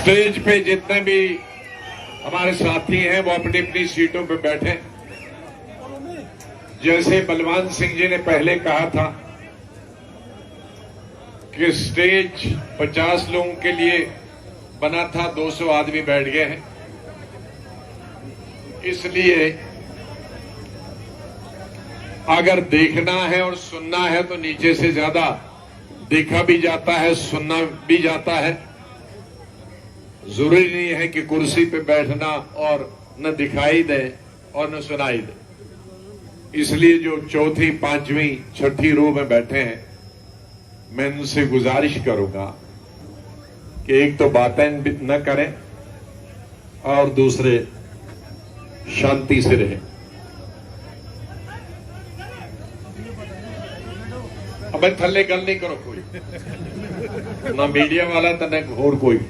Stage पे जितने भी हमारे साथी हैं वो अपनी अपनी सीटों पे बैठे। जैसे बलवान सिंह जी ने पहले कहा था कि स्टेज 50 लोगों के लिए बना था, 200 आदमी बैठ गए हैं। इसलिए अगर देखना है और सुनना है तो नीचे से ज्यादा देखा भी जाता है, सुनना भी जाता है। जरूरी नहीं है कि कुर्सी पे बैठना और न दिखाई दे और न सुनाई दे। इसलिए जो चौथी, पांचवी, छठी रो में बैठे हैं, मैं उनसे गुजारिश करूंगा कि एक तो बातें न करें और दूसरे शांति से रहें। अब थल्ले गल नहीं करो कोई, ना मीडिया वाला तो न और कोई।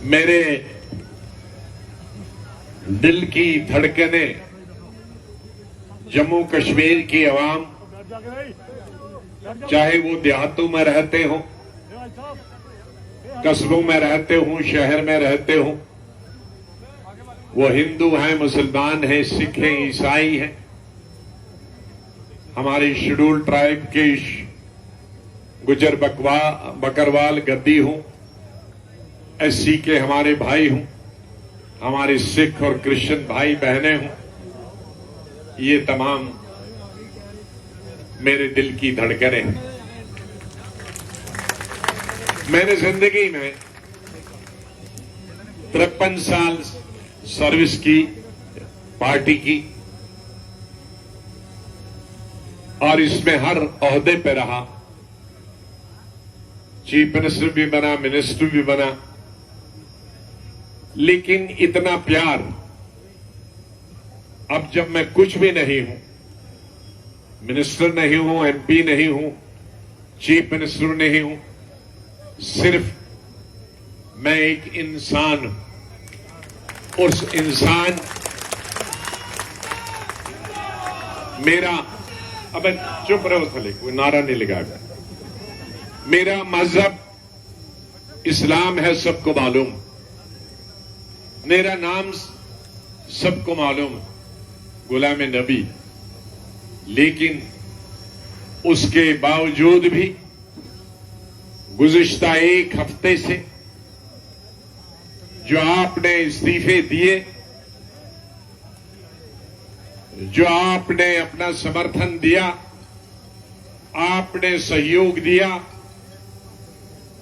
मेरे दिल की धड़कनें, जम्मू कश्मीर की आवाम, चाहे वो देहातों में रहते हो, कस्बों में रहते हो, शहर में रहते हो, वो हिंदू हैं, मुसलमान हैं, सिख हैं, ईसाई हैं, हमारे शेड्यूल ट्राइब के गुजर बकरवाल गद्दी हों, एससी के हमारे भाई हों, हमारे सिख और क्रिश्चियन भाई बहनें हों, ये तमाम मेरे दिल की धड़कनें हैं। मैंने जिंदगी में 53 साल सर्विस की, पार्टी की, और इसमें हर ओहदे पे रहा। चीफ मिनिस्टर भी बना, मिनिस्टर भी बना, लेकिन इतना प्यार अब जब मैं कुछ भी नहीं हूं, मिनिस्टर नहीं हूं, एमपी नहीं हूं, चीफ मिनिस्टर नहीं हूं, सिर्फ मैं एक इंसान हूं। उस इंसान मेरा, अब चुप रहो थले, कोई नारा नहीं लगाएगा। मेरा मजहब इस्लाम है, सबको मालूम। मेरा नाम सबको मालूम, गुलाम नबी। लेकिन उसके बावजूद भी गुज़िश्ता एक हफ्ते से जो आपने इस्तीफे दिए, जो आपने अपना समर्थन दिया, आपने सहयोग दिया,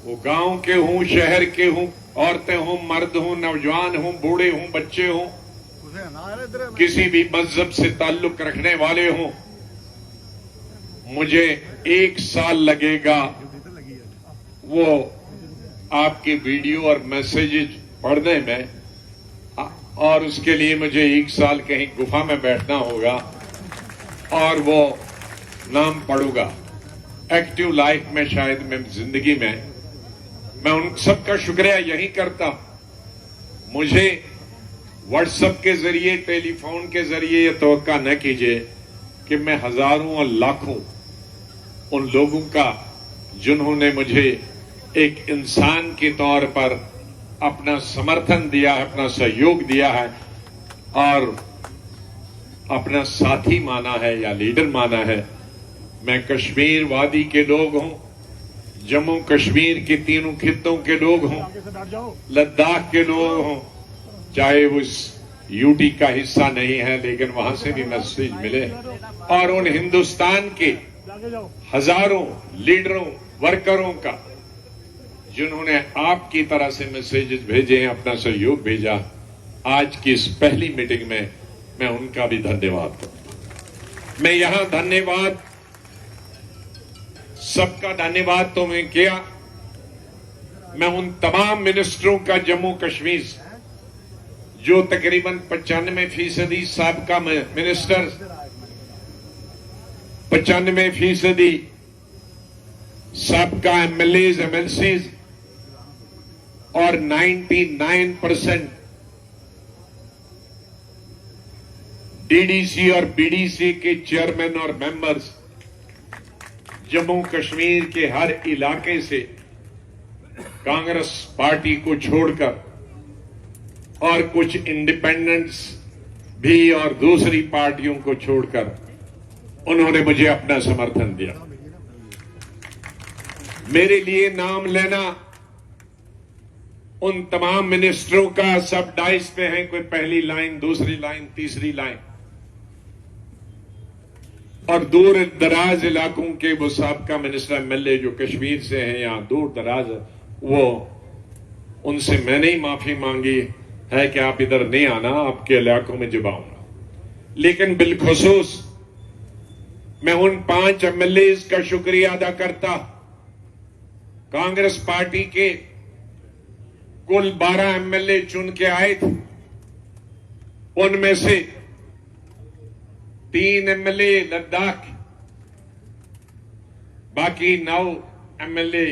वो गांव के हों, शहर के हों, औरतें हों, मर्द हों, नौजवान हों, बूढ़े हों, बच्चे हों, किसी भी मजहब से ताल्लुक रखने वाले हों, मुझे 1 साल लगेगा वो आपके वीडियो और मैसेजेस पढ़ने में, और उसके लिए मुझे 1 साल कहीं गुफा में बैठना होगा और वो नाम पढ़ूंगा। एक्टिव लाइफ में शायद मैं जिंदगी में मैं उन सबका शुक्रिया यही करता हूं। मुझे व्हाट्सएप के जरिए, टेलीफोन के जरिए ये तवक्का न कीजिए कि मैं हजारों और लाखों उन लोगों का, जिन्होंने मुझे एक इंसान के तौर पर अपना समर्थन दिया है, अपना सहयोग दिया है और अपना साथी माना है या लीडर माना है। मैं कश्मीर वादी के लोग हों, जम्मू कश्मीर के तीनों खित्तों के लोग हों, लद्दाख के लोग हों, चाहे वो यूटी का हिस्सा नहीं है लेकिन वहां से भी मैसेज मिले, और उन हिंदुस्तान के हजारों लीडरों, वर्करों का, जिन्होंने आपकी तरह से मैसेजेस भेजे हैं, अपना सहयोग भेजा, आज की इस पहली मीटिंग में मैं उनका भी धन्यवाद करता। मैं यहां धन्यवाद, सबका धन्यवाद तो मैं किया, मैं उन तमाम मिनिस्टरों का जम्मू कश्मीर जो तकरीबन 95% साबका मिनिस्टर, 95% साबका एमएलएज, एमएलसीज और 99% डीडीसी और बीडीसी के चेयरमैन और मेंबर्स, जम्मू कश्मीर के हर इलाके से कांग्रेस पार्टी को छोड़कर और कुछ इंडिपेंडेंट्स भी और दूसरी पार्टियों को छोड़कर उन्होंने मुझे अपना समर्थन दिया। मेरे लिए नाम लेना उन तमाम मिनिस्टरों का सब डाइस पे है, कोई पहली लाइन, दूसरी लाइन, तीसरी लाइन, और दूर दराज इलाकों के वो साबका मिनिस्टर एमएलए जो कश्मीर से हैं या दूर दराज, वो उनसे मैंने ही माफी मांगी है कि आप इधर नहीं आना, आपके इलाकों में जब आऊंगा। लेकिन बिलखुसूस मैं उन 5 एमएलए का शुक्रिया अदा करता। कांग्रेस पार्टी के कुल 12 एमएलए चुन के आए थे, उनमें से 3 एमएलए लद्दाख, बाकी 9 एमएलए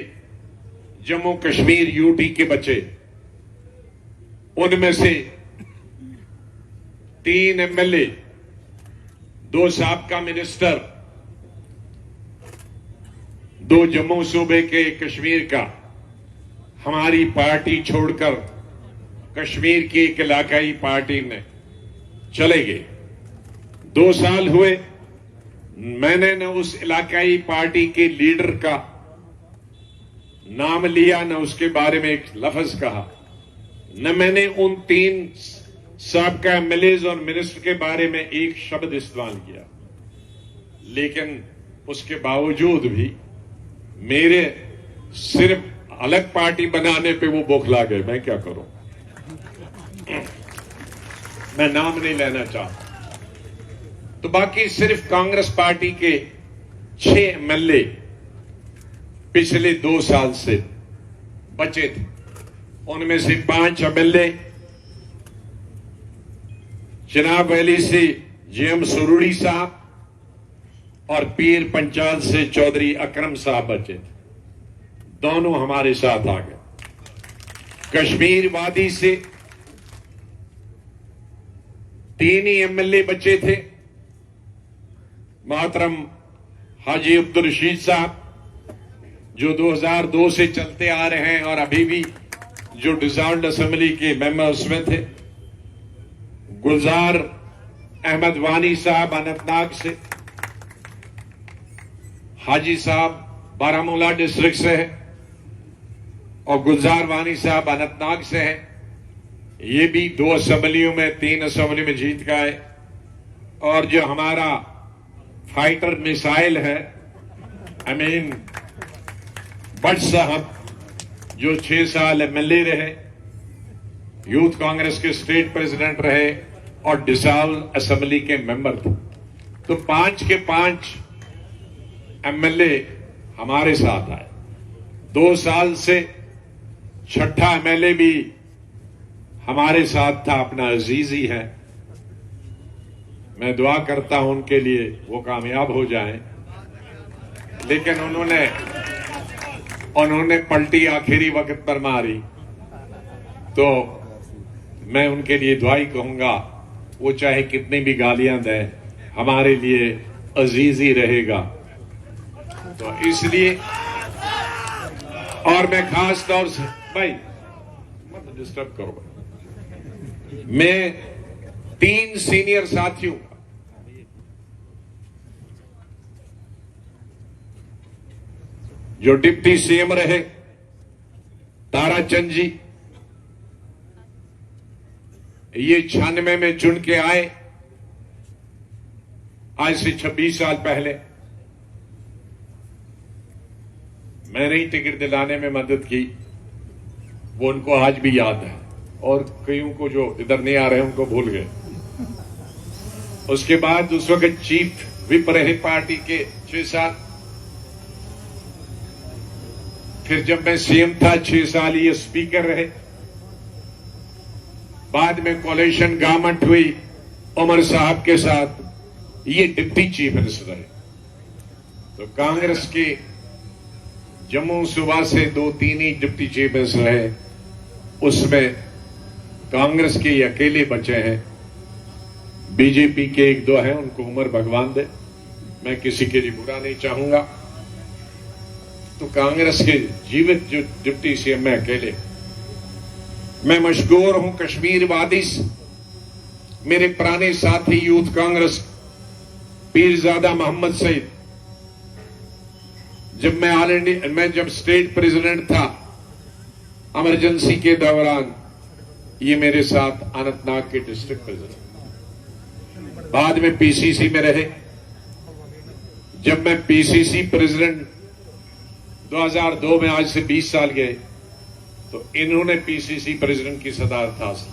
जम्मू कश्मीर यूटी के बचे। उनमें से 3 एमएलए, 2 साबका मिनिस्टर, 2 जम्मू सूबे के कश्मीर का, हमारी पार्टी छोड़कर कश्मीर की एक इलाकाई पार्टी में चले गए। 2 साल हुए, मैंने न उस इलाकाई पार्टी के लीडर का नाम लिया, न उसके बारे में एक लफ्ज कहा, न मैंने उन 3 साबका एमएलए और मिनिस्टर के बारे में एक शब्द इस्तेमाल किया। लेकिन उसके बावजूद भी मेरे सिर्फ अलग पार्टी बनाने पे वो बौखला गए। मैं क्या करूं, मैं नाम नहीं लेना चाहता। तो बाकी सिर्फ कांग्रेस पार्टी के 6 एमएलए पिछले 2 साल से बचे थे। उनमें से 5 एमएलए चिनाब वैली से जेएम सुरुड़ी साहब और पीर पंचाल से चौधरी अकरम साहब बचे थे, दोनों हमारे साथ आ गए। कश्मीर वादी से 3 ही एमएलए बचे थे, मोहतरम हाजी अब्दुल रशीद साहब जो 2002 से चलते आ रहे हैं और अभी भी जो डिसॉल्व्ड असेंबली के मेंबर उसमें थे, गुलजार अहमद वानी साहब अनंतनाग से, हाजी साहब बारामूला डिस्ट्रिक्ट से है और गुलजार वानी साहब अनंतनाग से हैं। ये भी 2 असेंबलियों में, 3 असेंबली में जीत गए। और जो हमारा फाइटर मिसाइल है भट्ट साहब जो 6 साल एमएलए रहे, यूथ कांग्रेस के स्टेट प्रेसिडेंट रहे और डिसॉल्व असेंबली के मेंबर थे। तो 5 के 5 एमएलए हमारे साथ आए। 2 साल से 6ठा एमएलए भी हमारे साथ था, अपना अजीज ही है। मैं दुआ करता हूं उनके लिए वो कामयाब हो जाएं। लेकिन उन्होंने पलटी आखिरी वक्त पर मारी, तो मैं उनके लिए दुआ ही कहूंगा, वो चाहे कितनी भी गालियां दें, हमारे लिए अजीज ही रहेगा। तो इसलिए, और मैं खास तौर से, भाई मत डिस्टर्ब करो, मैं 3 सीनियर साथियों जो डिप्टी सीएम रहे, ताराचंद जी, ये 96 में चुन के आए, आज से 26 साल पहले। मैंने ही टिकट दिलाने में मदद की, वो उनको आज भी याद है, और कईयों को जो इधर नहीं आ रहे हैं उनको भूल गए। उसके बाद उस वक्त चीफ विप रहे पार्टी के 6 साल। फिर जब मैं सीएम था 6 साल ये स्पीकर रहे। बाद में कोalition गवर्नमेंट हुई उमर साहब के साथ, ये डिप्टी चीफ मिनिस्टर रहे। तो कांग्रेस के जम्मू सूबा से 2-3 ही डिप्टी चीफ मिनिस्टर रहे, उसमें कांग्रेस के अकेले बचे हैं। बीजेपी के 1-2 हैं, उनको उम्र भगवान दे, मैं किसी के लिए बुरा नहीं चाहूंगा। तो कांग्रेस के जीवित जो डिप्टी सीएम मैं अकेले। मैं मशगूर हूं कश्मीर वादी से। मेरे पुराने साथी यूथ कांग्रेस पीरजादा मोहम्मद सईद, जब मैं जब स्टेट प्रेसिडेंट था इमरजेंसी के दौरान, ये मेरे साथ अनंतनाग के डिस्ट्रिक्ट प्रेसिडेंट, बाद में पीसीसी में रहे। जब मैं पीसीसी प्रेसिडेंट 2002 में, आज से 20 साल गए, तो इन्होंने पीसीसी प्रेसिडेंट की सदारत हासिल।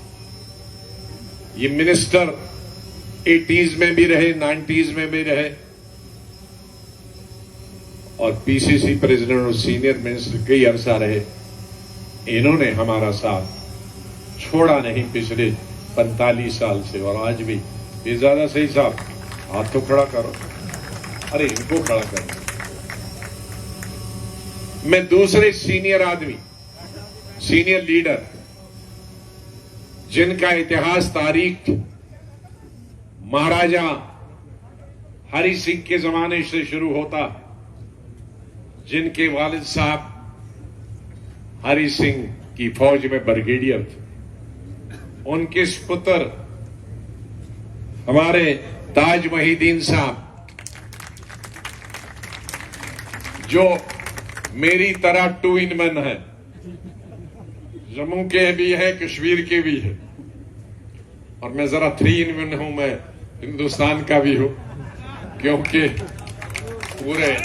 ये मिनिस्टर 80s में भी रहे, 90s में भी रहे, और पीसीसी प्रेसिडेंट और सीनियर मिनिस्टर कई अरसा रहे। इन्होंने हमारा साथ छोड़ा नहीं पिछले 45 साल से, और आज भी। ये ज्यादा सही साहब, हाथ तो खड़ा करो, अरे इनको खड़ा करो। मैं दूसरे सीनियर आदमी, सीनियर लीडर, जिनका इतिहास तारीख महाराजा हरि सिंह के जमाने से शुरू होता, जिनके वालिद साहब हरि सिंह की फौज में ब्रिगेडियर थे, उनके पुत्र हमारे ताज मोहिद्दीन साहब, जो मेरी तरह 2 in 1 है, जम्मू के भी है, कश्मीर के भी है, और मैं जरा 3 in 1 हूं। मैं हिंदुस्तान का भी हूं, क्योंकि पूरे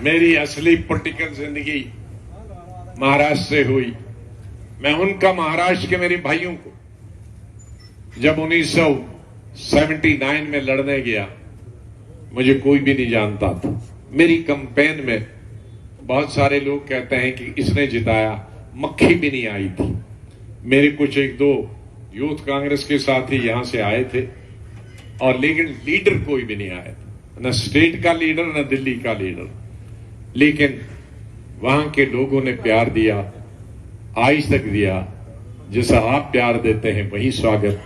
मेरी असली पॉलिटिकल जिंदगी महाराष्ट्र से हुई। मैं उनका महाराष्ट्र के मेरे भाइयों को जब 1979 में लड़ने गया, मुझे कोई भी नहीं जानता था। मेरी कैंपेन में बहुत सारे लोग कहते हैं कि इसने जिताया, मक्खी भी नहीं आई थी। मेरे कुछ 1-2 यूथ कांग्रेस के साथी यहां से आए थे, और लेकिन लीडर कोई भी नहीं आया था, न स्टेट का लीडर न दिल्ली का लीडर। लेकिन वहां के लोगों ने प्यार दिया, आज तक दिया। जैसा आप प्यार देते हैं वही स्वागत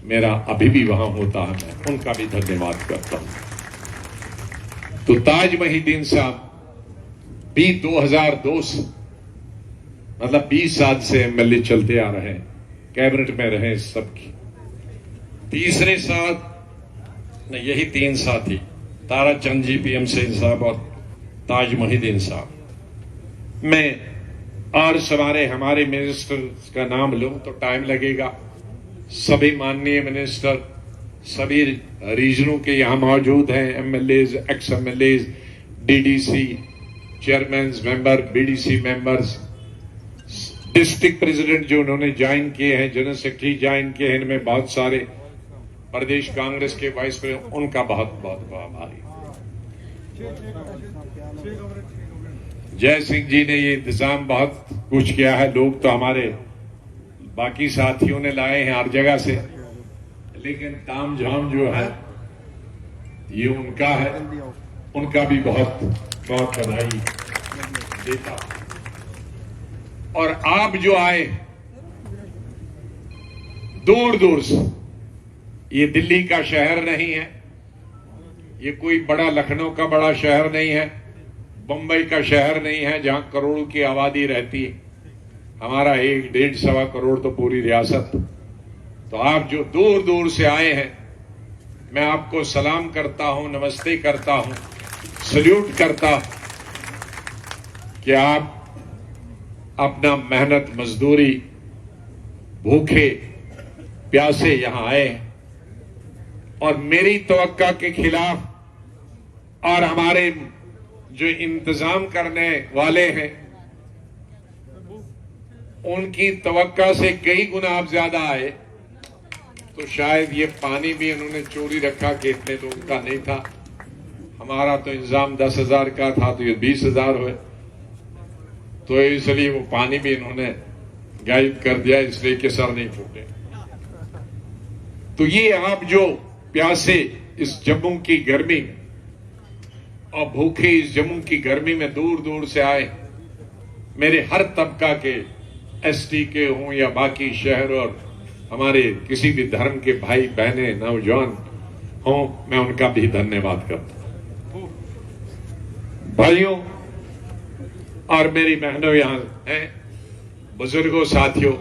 मेरा अभी भी वहां होता है। मैं उनका भी धन्यवाद करता हूं। तो ताज मोहिद्दीन साहब भी 2002 से, मतलब 20 साल से एमएलए चलते आ रहे हैं, कैबिनेट में रहे सबकी। तीसरे साथ यही 3 साथी, ताराचंद जी पीएमसी साहब और ताज मोहिद्दीन साहब। मैं और हमारे मिनिस्टर का नाम लूं तो टाइम लगेगा। सभी माननीय मिनिस्टर सभी रीजनों के यहां मौजूद हैं, MLAs, x MLAs, DDC chairman member, BDC members, district president जो उन्होंने ज्वाइन किए हैं, जनरल सेक्रेटरी ज्वाइन किए हैं, इनमें बहुत सारे प्रदेश कांग्रेस के वाइस प्रेसिडेंट, उनका बहुत बहुत आभारी। जय सिंह जी ने ये इंतजाम बहुत कुछ किया है। लोग तो हमारे बाकी साथियों ने लाए हैं हर जगह से, लेकिन ताम झाम जो है ये उनका है, उनका भी बहुत बहुत बधाई देता। और आप जो आए दूर दूर से, ये दिल्ली का शहर नहीं है, ये कोई बड़ा लखनऊ का बड़ा शहर नहीं है, बंबई का शहर नहीं है जहां करोड़ों की आबादी रहती है। हमारा 1-1.5 करोड़ तो पूरी रियासत। तो आप जो दूर दूर से आए हैं, मैं आपको सलाम करता हूं, नमस्ते करता हूं, सल्यूट करता हूं कि आप अपना मेहनत मजदूरी भूखे प्यासे यहां आए और मेरी तवक्का के खिलाफ, और हमारे जो इंतजाम करने वाले हैं उनकी तवक्का से कई गुना आप ज्यादा आए। तो शायद ये पानी भी इन्होंने चोरी रखा कि इतने तो उनका नहीं था। हमारा तो इंतजाम 10,000 का था, तो ये 20,000 हुए, तो इसलिए वो पानी भी इन्होंने गायब कर दिया, इसलिए कि सर नहीं फूटे। तो ये आप जो प्यासे इस जम्मू की गर्मी में और भूखे इस जम्मू की गर्मी में दूर दूर से आए, मेरे हर तबका के, एसटी के हों या बाकी शहर और हमारे किसी भी धर्म के भाई बहने नौजवान हों, मैं उनका भी धन्यवाद करता हूं। भाइयों और मेरी बहनों, यहां हैं बुजुर्गों, साथियों,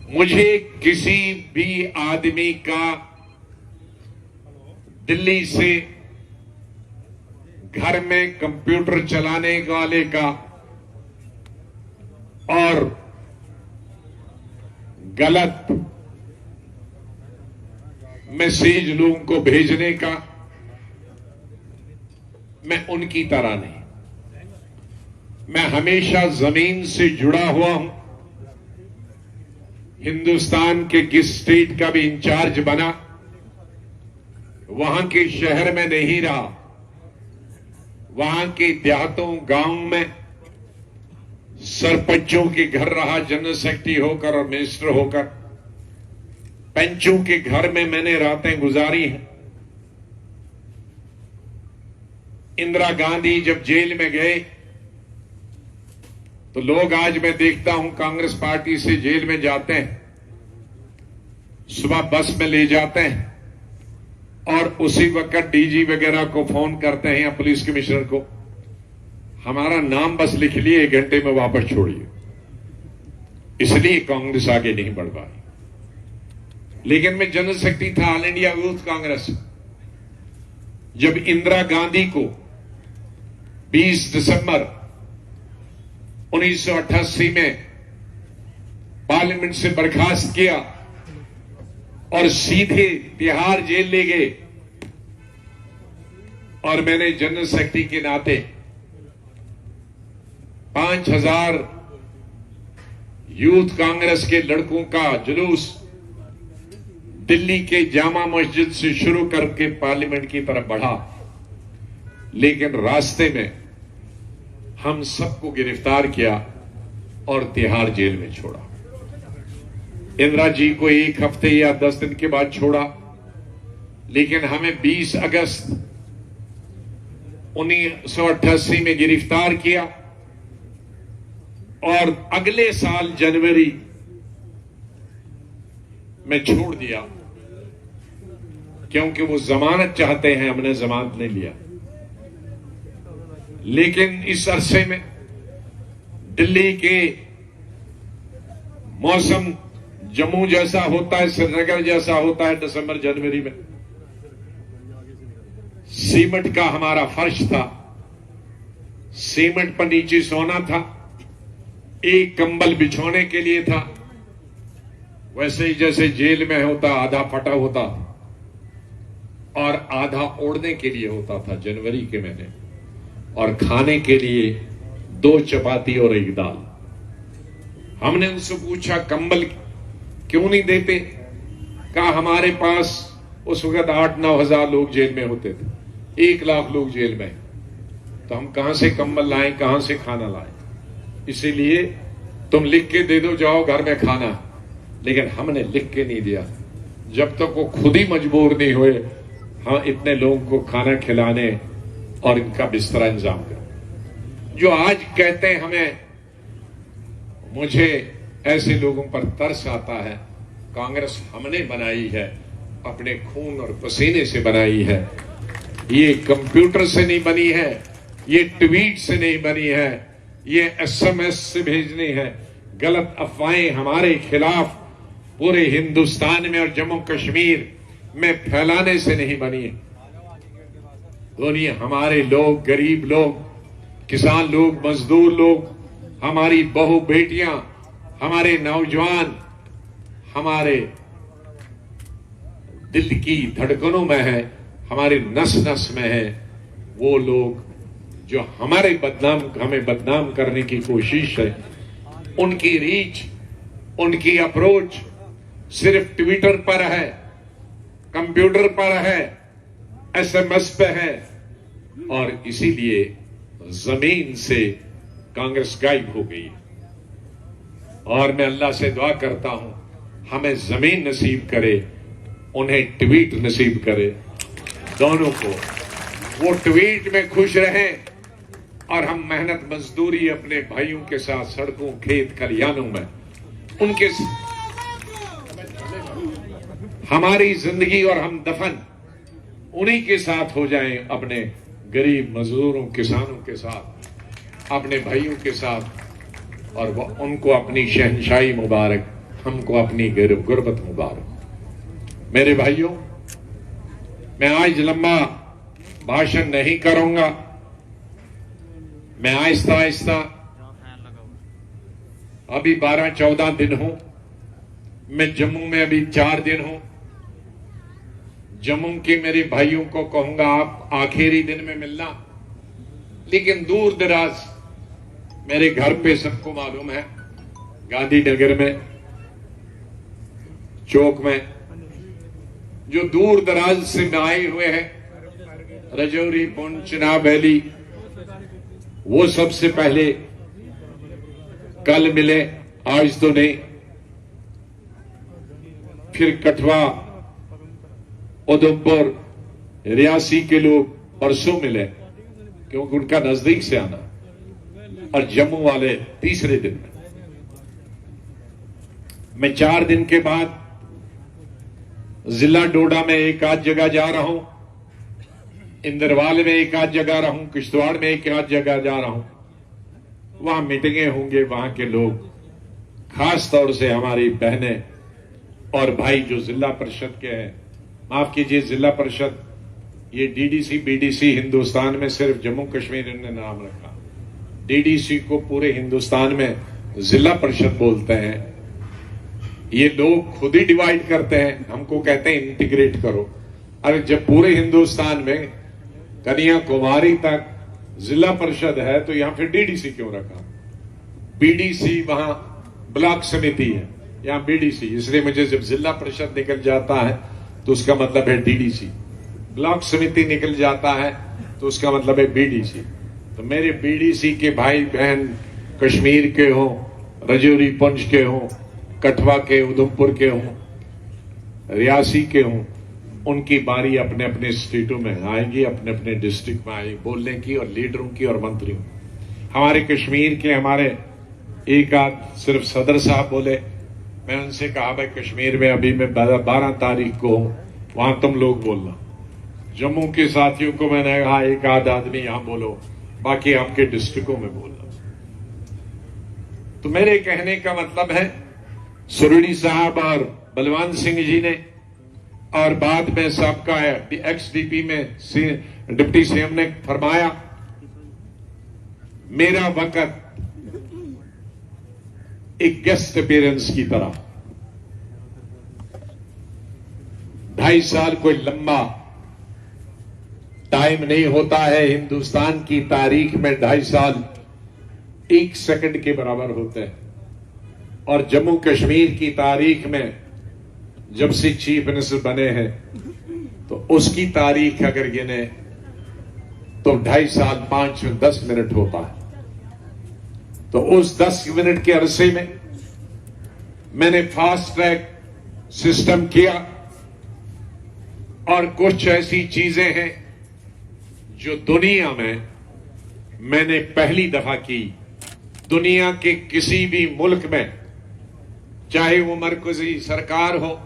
मुझे किसी भी आदमी का दिल्ली से घर में कंप्यूटर चलाने वाले का और गलत मैसेज लोगों को भेजने का, मैं उनकी तरह नहीं। मैं हमेशा जमीन से जुड़ा हुआ हूं। हिंदुस्तान के किस स्टेट का भी इंचार्ज बना, वहां के शहर में नहीं रहा, वहां के देहातों गांव में सरपंचों के घर रहा, जनरल सेक्रेटरी होकर और मिनिस्टर होकर। पंचों के घर में मैंने रातें गुजारी हैं। इंदिरा गांधी जब जेल में गए तो लोग, आज मैं देखता हूं, कांग्रेस पार्टी से जेल में जाते हैं, सुबह बस में ले जाते हैं और उसी वक्त डीजी वगैरह को फोन करते हैं या पुलिस कमिश्नर को, हमारा नाम बस लिख लिए, 1 घंटे में वापस छोड़िए। इसलिए कांग्रेस आगे नहीं बढ़ पाई। लेकिन मैं जनरल सेक्रेटरी था ऑल इंडिया यूथ कांग्रेस। जब इंदिरा गांधी को 20 दिसंबर 1988 में पार्लियामेंट से बर्खास्त किया और सीधे तिहाड़ जेल ले गए, और मैंने जनरल सेक्रेटरी के नाते 5000 यूथ कांग्रेस के लड़कों का जुलूस दिल्ली के जामा मस्जिद से शुरू करके पार्लियामेंट की तरफ बढ़ा। लेकिन रास्ते में हम सबको गिरफ्तार किया और तिहाड़ जेल में छोड़ा। इंदिरा जी को 1 हफ्ते या 10 दिन के बाद छोड़ा, लेकिन हमें 20 अगस्त 1988 में गिरफ्तार किया और अगले साल जनवरी में छोड़ दिया, क्योंकि वो जमानत चाहते हैं। हमने जमानत नहीं लिया। लेकिन इस अरसे में दिल्ली के मौसम जम्मू जैसा होता है, श्रीनगर जैसा होता है दिसंबर जनवरी में। सीमेंट का हमारा फर्श था, सीमेंट पर नीचे सोना था, एक कंबल बिछोने के लिए था, वैसे ही जैसे जेल में होता, आधा फटा होता और आधा ओढ़ने के लिए होता था जनवरी के महीने, और खाने के लिए 2 चपाती और 1 दाल। हमने उनसे पूछा कंबल क्यों नहीं देते? कहा हमारे पास उस वक्त 8-9 हजार लोग जेल में होते थे, 1 लाख लोग जेल में, तो हम कहां से कंबल लाएं, कहां से खाना लाएं? इसीलिए तुम लिख के दे दो, जाओ घर में खाना। लेकिन हमने लिख के नहीं दिया जब तक वो खुद ही मजबूर नहीं हुए हाँ इतने लोगों को खाना खिलाने और इनका बिस्तरा इंतजाम करें। जो आज कहते हैं हमें, मुझे ऐसे लोगों पर तरस आता है। कांग्रेस हमने बनाई है, अपने खून और पसीने से बनाई है। ये कंप्यूटर से नहीं बनी है, ये ट्वीट से नहीं बनी है, ये SMS से भेजनी है। गलत अफवाहें हमारे खिलाफ पूरे हिंदुस्तान में और जम्मू कश्मीर में फैलाने से नहीं बनी है। दुनिया, हमारे लोग, गरीब लोग, किसान लोग, मजदूर लोग, हमारी बहू बेटियां, हमारे नौजवान, हमारे दिल की धड़कनों में है, हमारे नस नस में है। वो लोग जो हमें बदनाम करने की कोशिश है, उनकी रीच, उनकी अप्रोच सिर्फ ट्विटर पर है, कंप्यूटर पर है, SMS पे है, और इसीलिए जमीन से कांग्रेस गायब हो गई। और मैं अल्लाह से दुआ करता हूं हमें जमीन नसीब करे, उन्हें ट्वीट नसीब करे, दोनों को। वो ट्वीट में खुश रहें और हम मेहनत मजदूरी अपने भाइयों के साथ सड़कों, खेत, खलिहानों में उनके हमारी जिंदगी और हम दफन उन्हीं के साथ हो जाएं अपने गरीब मजदूरों किसानों के साथ, अपने भाइयों के साथ, और उनको अपनी शहनशाही मुबारक, हमको अपनी गुरबत मुबारक। मेरे भाइयों, मैं आज लंबा भाषण नहीं करूंगा, मैं आहिस्ता आहिस्ता, अभी 12-14 दिन हूं, मैं जम्मू में अभी 4 दिन हूं। जम्मू के मेरे भाइयों को कहूंगा आप आखिरी दिन में मिलना, लेकिन दूर दराज मेरे घर पे सबको मालूम है, गांधीनगर में चौक में जो दूर दराज से आए हुए हैं, रजौरी, पुंछ, चिनाब वैली, वो सबसे पहले कल मिले, आज तो नहीं। फिर कठुआ, उधमपुर, रियासी के लोग परसों मिले, क्योंकि उनका नजदीक से आना, और जम्मू वाले तीसरे दिन में। मैं 4 दिन के बाद जिला डोडा में एक आध जगह जा रहा हूं, इंदरवाल में एक आध जगह रहा हूं, किश्तवाड़ में एक आध जगह जा रहा हूं। वहां मीटिंगें होंगे, वहां के लोग, खास तौर से हमारी बहनें और भाई जो जिला परिषद के हैं, माफ कीजिए जिला परिषद, ये डीडीसी बीडीसी हिंदुस्तान में सिर्फ जम्मू कश्मीर ने नाम रखा, डीडीसी को पूरे हिंदुस्तान में जिला परिषद बोलते हैं। ये लोग खुद ही डिवाइड करते हैं, हमको कहते हैं इंटीग्रेट करो। अरे जब पूरे हिंदुस्तान में कन्याकुमारी तक जिला परिषद है तो यहां फिर डीडीसी क्यों रखा? बीडीसी वहां ब्लॉक समिति है, यहां बीडीसी, इसलिए मुझे जब जिला परिषद निकल जाता है तो उसका मतलब है डीडीसी, ब्लॉक समिति निकल जाता है तो उसका मतलब है बीडीसी। तो मेरे बीडीसी के भाई बहन कश्मीर के हों, रजौरी पुंछ के हों, कठुआ के, उधमपुर के हों, रियासी के हों, उनकी बारी अपने अपने स्टेटों में आएगी, अपने अपने डिस्ट्रिक्ट में आएगी बोलने की, और लीडरों की और मंत्रियों। हमारे कश्मीर के हमारे एक आध सिर्फ सदर साहब बोले, मैं उनसे कहा भाई कश्मीर में अभी मैं 12 तारीख को हूं, वहां तुम लोग बोलना। जम्मू के साथियों को मैंने कहा एक आध आदमी यहां बोलो, बाकी आपके डिस्ट्रिक्टों में बोलना। तो मेरे कहने का मतलब है, सुरड़ी साहब और बलवंत सिंह जी ने, और बाद में सबका एक्सडीपी में डिप्टी सीएम ने फरमाया, मेरा वक्त एक गेस्ट अपीयरेंस की तरह, 2.5 साल कोई लंबा टाइम नहीं होता है। हिंदुस्तान की तारीख में 2.5 साल 1 सेकंड के बराबर होते हैं, और जम्मू कश्मीर की तारीख में जब से चीफ मिनिस्टर बने हैं तो उसकी तारीख अगर गिने तो 2.5 साल 5-10 मिनट होता है। तो उस 10 मिनट के अरसे में मैंने फास्ट ट्रैक सिस्टम किया, और कुछ ऐसी चीजें हैं जो दुनिया में मैंने पहली दफा की। दुनिया के किसी भी मुल्क में, चाहे वो मरकजी सरकार हो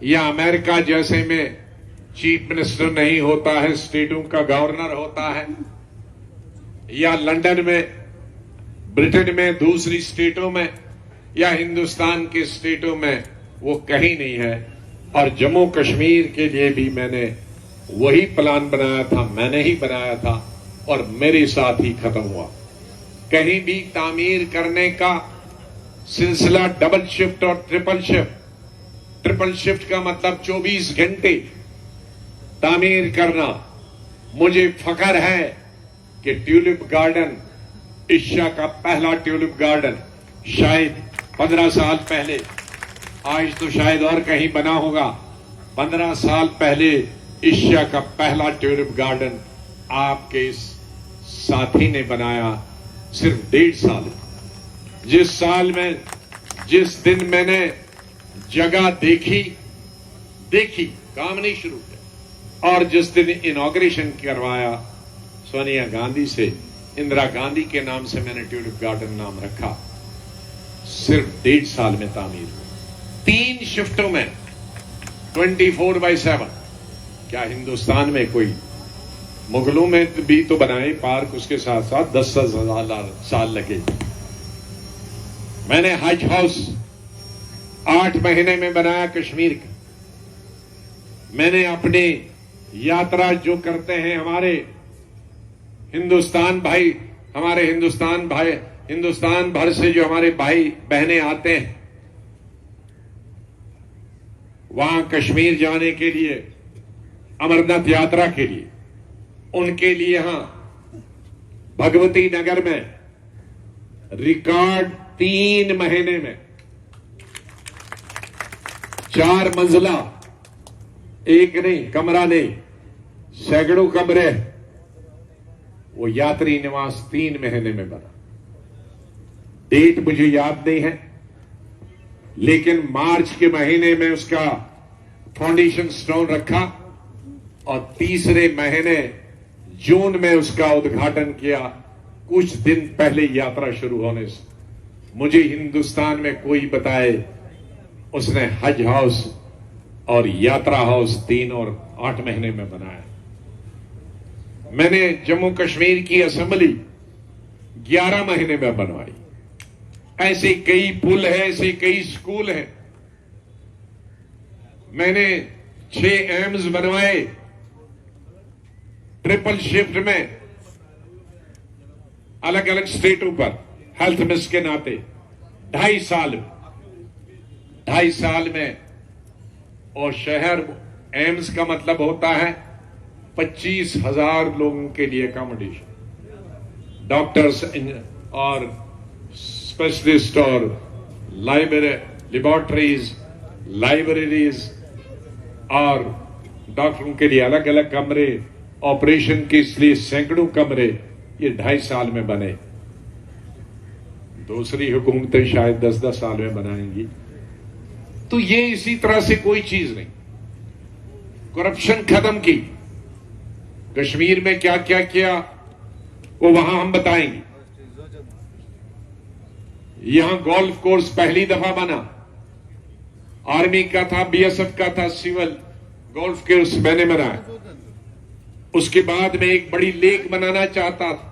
या अमेरिका जैसे में चीफ मिनिस्टर नहीं होता है, स्टेटों का गवर्नर होता है, या लंदन में, ब्रिटेन में, दूसरी स्टेटों में, या हिंदुस्तान के स्टेटों में, वो कहीं नहीं है। और जम्मू कश्मीर के लिए भी मैंने वही प्लान बनाया था, मैंने ही बनाया था, और मेरे साथ ही खत्म हुआ। कहीं भी तामीर करने का सिलसिला डबल शिफ्ट और ट्रिपल शिफ्ट, ट्रिपल शिफ्ट का मतलब 24 घंटे तामीर करना। मुझे फख्र है कि ट्यूलिप गार्डन, एशिया का पहला ट्यूलिप गार्डन, शायद 15 साल पहले, आज तो शायद और कहीं बना होगा, 15 साल पहले एशिया का पहला ट्यूलिप गार्डन आपके इस साथी ने बनाया, सिर्फ 1.5 साल। जिस साल में, जिस दिन मैंने जगह देखी, काम नहीं शुरू किया, और जिस दिन इनॉग्रेशन करवाया सोनिया गांधी से, इंदिरा गांधी के नाम से मैंने ट्यूलिप गार्डन नाम रखा, सिर्फ 1.5 साल में तामीर हुई, 3 शिफ्टों में, 24/7। क्या हिंदुस्तान में कोई मुगलों में भी तो बनाए पार्क, उसके साथ साथ 10,000 साल लगे। मैंने हज हाउस 8 महीने में बनाया कश्मीर का। मैंने अपनी यात्रा जो करते हैं हमारे हिंदुस्तान भाई, हमारे हिंदुस्तान भर से जो हमारे भाई बहनें आते हैं वहां कश्मीर जाने के लिए, अमरनाथ यात्रा के लिए, उनके लिए यहां भगवती नगर में रिकॉर्ड 3 महीने में 4 मंजिला, एक नहीं कमरा नहीं, सैकड़ों कमरे, वो यात्री निवास 3 महीने में बना। डेट मुझे याद नहीं है, लेकिन मार्च के महीने में उसका फाउंडेशन स्टोन रखा और तीसरे महीने जून में उसका उद्घाटन किया, कुछ दिन पहले यात्रा शुरू होने से। मुझे हिंदुस्तान में कोई बताए उसने हज हाउस और यात्रा हाउस 3 और 8 महीने में बनाया। मैंने जम्मू कश्मीर की असेंबली 11 महीने में बनवाई। ऐसे कई पुल है, ऐसे कई स्कूल हैं। मैंने 6 एम्स बनवाए ट्रिपल शिफ्ट में, अलग अलग स्टेटों पर, हेल्थ मिनिस्टर के नाते 2.5 साल में। और शहर एम्स का मतलब होता है 25,000 लोगों के लिए अकोमोडेशन, डॉक्टर्स और स्पेशलिस्ट और लेबोरेटरीज, लाइब्रेरीज और डॉक्टरों के लिए अलग अलग कमरे, ऑपरेशन के इसलिए सैकड़ों कमरे। ये 2.5 साल में बने। दूसरी हुकूमतें शायद 10-10 साल में बनाएंगी। तो ये इसी तरह से कोई चीज नहीं। करप्शन खत्म की। कश्मीर में क्या क्या किया वो वहां हम बताएंगे। यहां गोल्फ कोर्स पहली दफा बना, आर्मी का था, बीएसएफ का था, सिविल गोल्फ कोर्स मैंने बनाया। उसके बाद में एक बड़ी लेक बनाना चाहता था,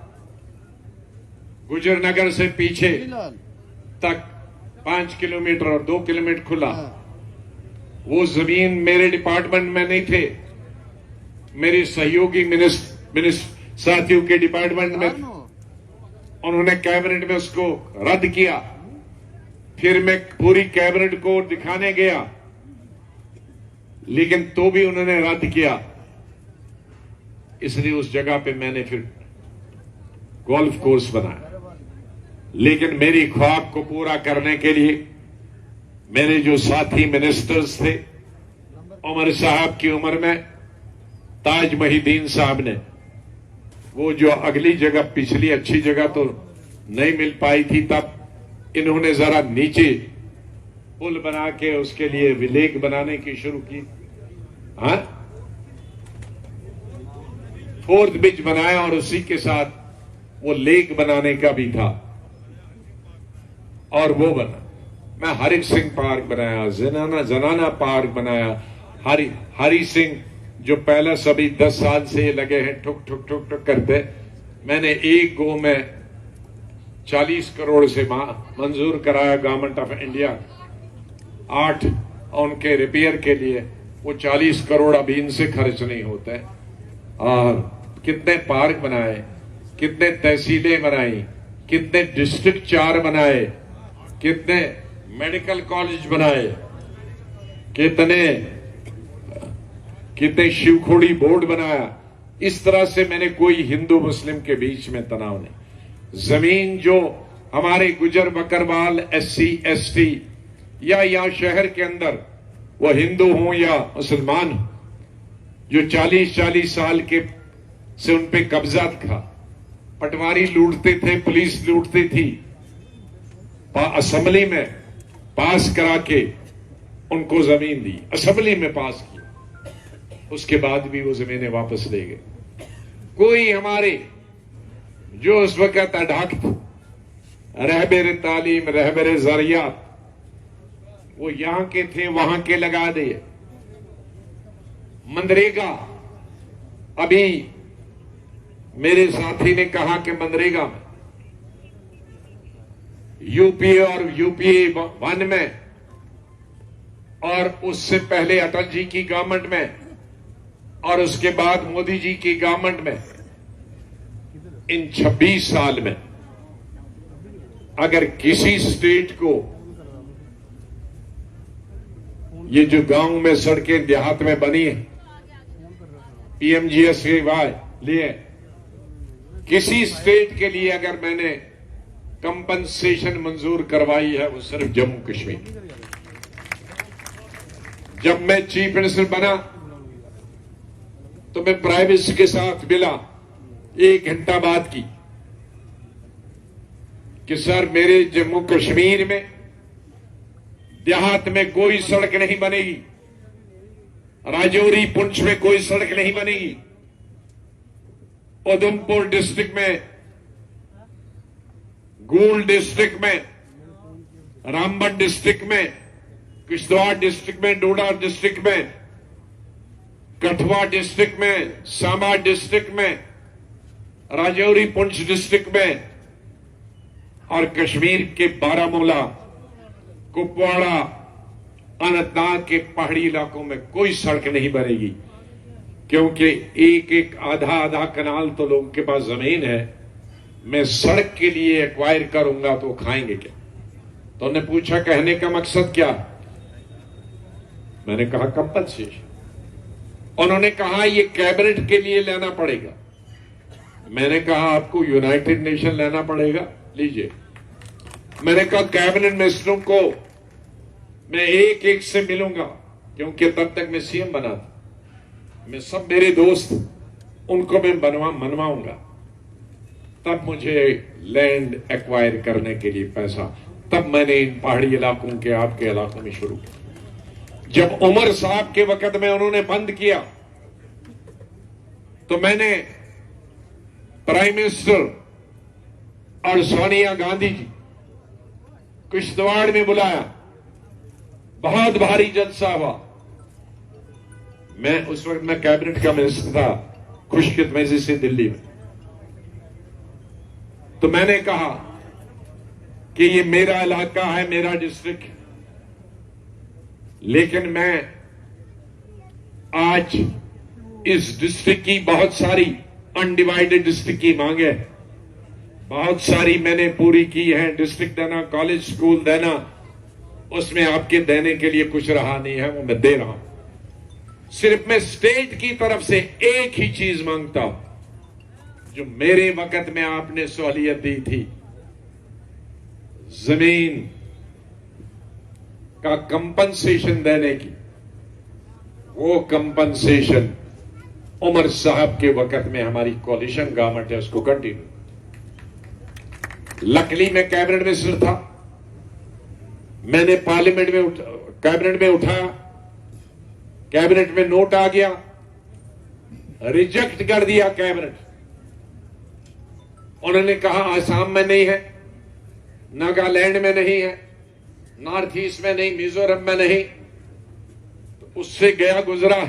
गुजरनगर से पीछे तक 5 किलोमीटर और 2 किलोमीटर खुला। वो जमीन मेरे डिपार्टमेंट में नहीं थे, मेरे सहयोगी मिनिस्टर साथियों के डिपार्टमेंट में। उन्होंने कैबिनेट में उसको रद्द किया। फिर मैं पूरी कैबिनेट को दिखाने गया, लेकिन तो भी उन्होंने रद्द किया। इसलिए उस जगह पे मैंने फिर गोल्फ कोर्स बनाया। लेकिन मेरी ख्वाब को पूरा करने के लिए मेरे जो साथी मिनिस्टर्स थे, उमर साहब की उम्र में ताज मोहिद्दीन साहब ने वो जो अगली जगह, पिछली अच्छी जगह तो नहीं मिल पाई थी, तब इन्होंने जरा नीचे पुल बना के उसके लिए लेक बनाने की शुरू की। हाँ, 4th ब्रिज बनाया और उसी के साथ वो लेक बनाने का भी था और वो बना। मैं हरि सिंह पार्क बनाया, जनाना पार्क बनाया। हरि सिंह जो पहले सभी 10 साल से लगे हैं ठुक ठुक ठुक ठुक करते, मैंने एक गो में 40 करोड़ से मंजूर कराया गवर्नमेंट ऑफ इंडिया 8 उनके रिपेयर के लिए। वो 40 करोड़ अभी इनसे खर्च नहीं होते। और कितने पार्क बनाए, कितने तहसीलें बनाई, कितने डिस्ट्रिक्ट 4 बनाए, कितने मेडिकल कॉलेज बनाए, कितने शिवखोड़ी बोर्ड बनाया। इस तरह से मैंने कोई हिंदू मुस्लिम के बीच में तनाव नहीं। जमीन जो हमारे गुजर बकरवाल, SC ST या यहां शहर के अंदर वो हिंदू हो या मुसलमान हो, जो 40-40 साल के से उन पे कब्जा था, पटवारी लूटते थे, पुलिस लूटती थी, असेंबली में पास करा के उनको जमीन दी, असेंबली में पास की। उसके बाद भी वो जमीनें वापस ले गए। कोई हमारे जो उस वक्त अडाक रहबर तालीम, रहबर ज़रियात, वो यहां के थे, वहां के लगा दिए। मनरेगा अभी मेरे साथी ने कहा कि मनरेगा में, यूपीए और यूपीए 1 में और उससे पहले अटल जी की गवर्नमेंट में और उसके बाद मोदी जी की गवर्नमेंट में, इन 26 साल में अगर किसी स्टेट को ये जो गांव में सड़कें देहात में बनी है पीएमजीएस के लिए, किसी स्टेट के लिए अगर मैंने कंपनसेशन मंजूर करवाई है वो सिर्फ जम्मू कश्मीर। जब मैं चीफ मिनिस्टर बना तो मैं प्राइम मिनिस्टर के साथ मिला 1 घंटा बात की कि सर मेरे जम्मू कश्मीर में देहात में कोई सड़क नहीं बनेगी, राजौरी पुंछ में कोई सड़क नहीं बनेगी, उधमपुर डिस्ट्रिक्ट में, गूल डिस्ट्रिक्ट में, रामबन डिस्ट्रिक्ट में, किश्तवाड़ डिस्ट्रिक्ट में, डोडा डिस्ट्रिक्ट में, कठुआ डिस्ट्रिक्ट में, सांबा डिस्ट्रिक्ट में, राजौरी पुंछ डिस्ट्रिक्ट में और कश्मीर के बारामूला, कुपवाड़ा, अनंतनाग के पहाड़ी इलाकों में कोई सड़क नहीं बनेगी, क्योंकि एक आधा कनाल तो लोगों के पास जमीन है। मैं सड़क के लिए एक्वायर करूंगा तो खाएंगे क्या? तो उन्होंने पूछा कहने का मकसद क्या? मैंने कहा कंपनसेशन। उन्होंने कहा ये कैबिनेट के लिए लेना पड़ेगा। मैंने कहा आपको यूनाइटेड नेशन लेना पड़ेगा, लीजिए। मैंने कहा कैबिनेट मिनिस्टरों को मैं एक से मिलूंगा, क्योंकि तब तक मैं सीएम बना था। मैं सब मेरे दोस्त उनको मैं मनवाऊंगा, तब मुझे लैंड एक्वायर करने के लिए पैसा, तब मैंने इन पहाड़ी इलाकों के आपके इलाकों में शुरू किया। जब उमर साहब के वक्त में उन्होंने बंद किया तो मैंने प्राइम मिनिस्टर और सोनिया गांधी जी किश्तवाड़ में बुलाया, बहुत भारी जलसा हुआ। मैं उस वक्त मैं कैबिनेट का मिनिस्टर था, खुशकिस्मती से दिल्ली में। तो मैंने कहा कि ये मेरा इलाका है, मेरा डिस्ट्रिक्ट, लेकिन मैं आज इस डिस्ट्रिक्ट की बहुत सारी अनडिवाइडेड डिस्ट्रिक्ट की मांगे, बहुत सारी मैंने पूरी की है। डिस्ट्रिक्ट देना, कॉलेज स्कूल देना, उसमें आपके देने के लिए कुछ रहा नहीं है, वो मैं दे रहा हूं। सिर्फ मैं स्टेट की तरफ से एक ही चीज मांगता हूं, जो मेरे वक्त में आपने सहूलियत दी थी, जमीन का कंपनसेशन देने की। वो कंपनसेशन उमर साहब के वक्त में हमारी कोalition गवर्नमेंट है, उसको कंटिन्यू। लकली मैं कैबिनेट मिनिस्टर था, मैंने पार्लियामेंट में कैबिनेट में उठाया, कैबिनेट में नोट आ गया, रिजेक्ट कर दिया कैबिनेट। उन्होंने कहा आसाम में नहीं है, नागालैंड में नहीं है, नॉर्थ ईस्ट में नहीं, मिजोरम में नहीं। तो उससे गया गुजरा।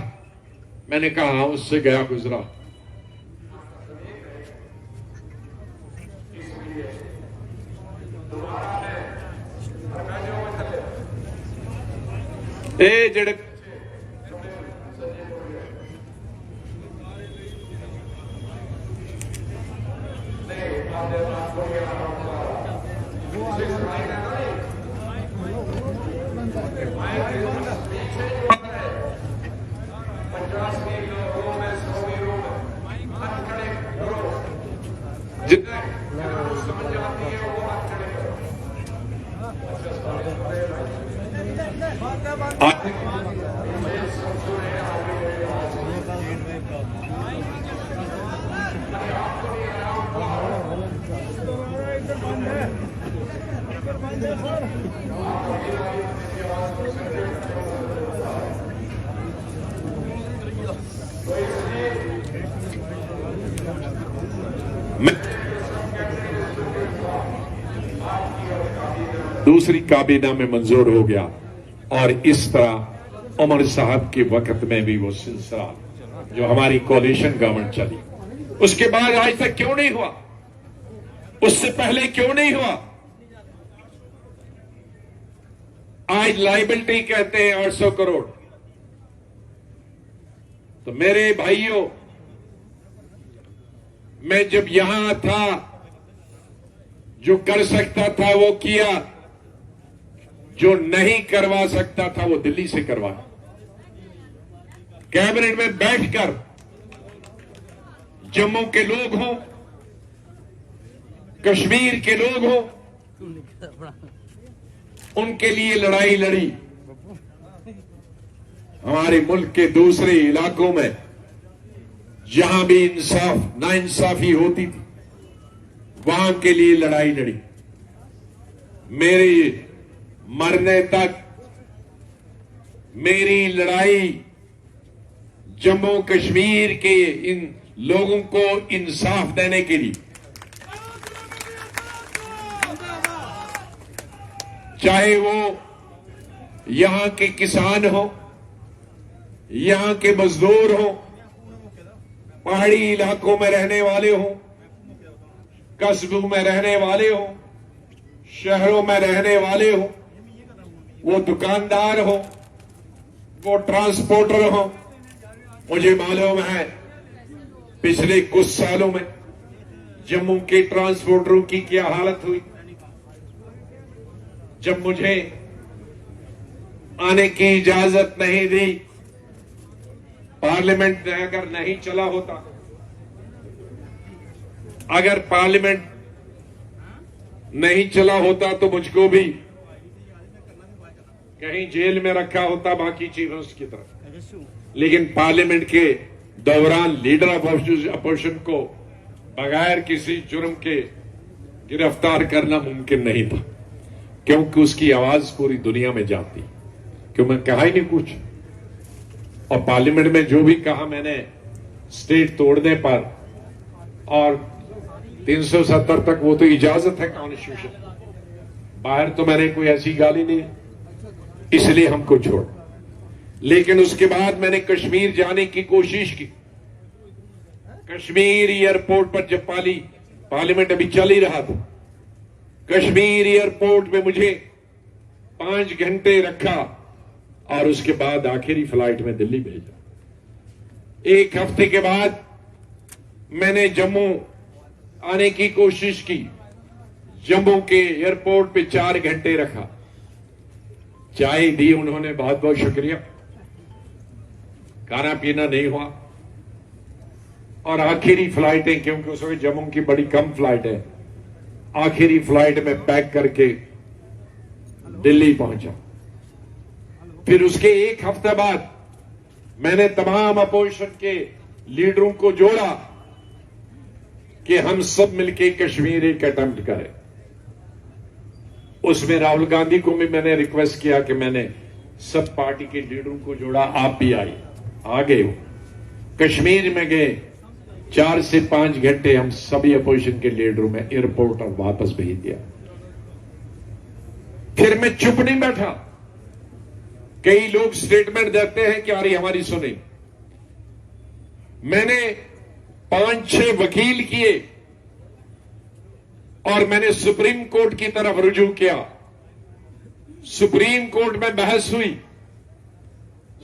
मैंने कहा हाँ, उससे गया गुजरा। ए जेड़े दूसरी काबीना में मंजूर हो गया। और इस तरह उमर साहब के वक्त में भी वो सिलसिला जो हमारी कोalition गवर्नमेंट चली, उसके बाद आज तक क्यों नहीं हुआ? उससे पहले क्यों नहीं हुआ? आज लायबिलिटी कहते हैं 800 करोड़। तो मेरे भाइयों, मैं जब यहां था, जो कर सकता था वो किया, जो नहीं करवा सकता था वो दिल्ली से करवाया। कैबिनेट में बैठकर जम्मू के लोग हों, कश्मीर के लोग हों, उनके लिए लड़ाई लड़ी। हमारे मुल्क के दूसरे इलाकों में जहां भी इंसाफ नाइंसाफी होती थी, वहां के लिए लड़ाई लड़ी। मेरे मरने तक मेरी लड़ाई जम्मू कश्मीर के इन लोगों को इंसाफ देने के लिए, चाहे वो यहां के किसान हो, यहां के मजदूर हो, पहाड़ी इलाकों में रहने वाले हो, कस्बों में रहने वाले हो, शहरों में रहने वाले हो, वो दुकानदार हो, वो ट्रांसपोर्टर हो। मुझे मालूम है पिछले कुछ सालों में जम्मू के ट्रांसपोर्टरों की क्या हालत हुई। जब मुझे आने की इजाजत नहीं दी, पार्लियामेंट अगर नहीं चला होता, अगर पार्लियामेंट नहीं चला होता तो मुझको भी कहीं जेल में रखा होता, बाकी चीजों की तरफ। लेकिन पार्लियामेंट के दौरान लीडर ऑफ अपोजिशन को बगैर किसी जुर्म के गिरफ्तार करना मुमकिन नहीं था, क्योंकि उसकी आवाज पूरी दुनिया में जाती। क्यों मैं कहा ही नहीं कुछ, और पार्लियामेंट में जो भी कहा मैंने स्टेट तोड़ने पर, और 370 तक वो तो इजाजत है कॉन्स्टिट्यूशन, बाहर तो मैंने कोई ऐसी गाली नहीं, इसलिए हमको छोड़। लेकिन उसके बाद मैंने कश्मीर जाने की कोशिश की। कश्मीर एयरपोर्ट पर जब पार्लियामेंट अभी चल ही रहा था, कश्मीर एयरपोर्ट में मुझे 5 घंटे रखा और उसके बाद आखिरी फ्लाइट में दिल्ली भेजा। 1 हफ्ते के बाद मैंने जम्मू आने की कोशिश की। जम्मू के एयरपोर्ट पे 4 घंटे रखा, चाय दी उन्होंने, बहुत बहुत शुक्रिया, खाना पीना नहीं हुआ। और आखिरी फ्लाइटें, क्योंकि उस वक्त जम्मू की बड़ी कम फ्लाइट है, आखिरी फ्लाइट में पैक करके दिल्ली पहुंचा। फिर उसके 1 हफ्ते बाद मैंने तमाम अपोजिशन के लीडरों को जोड़ा कि हम सब मिलकर कश्मीर एक अटेम्प्ट करें। उसमें राहुल गांधी को भी मैंने रिक्वेस्ट किया कि मैंने सब पार्टी के लीडरों को जोड़ा, आप भी आइए। आ गए हो, कश्मीर में गए, 4 से 5 घंटे हम सभी अपोजिशन के लीडरों में एयरपोर्ट और वापस भेज दिया। फिर मैं चुप नहीं बैठा। कई लोग स्टेटमेंट देते हैं कि अरे हमारी सुने। मैंने 5-6 वकील किए और मैंने सुप्रीम कोर्ट की तरफ रुजू किया। सुप्रीम कोर्ट में बहस हुई,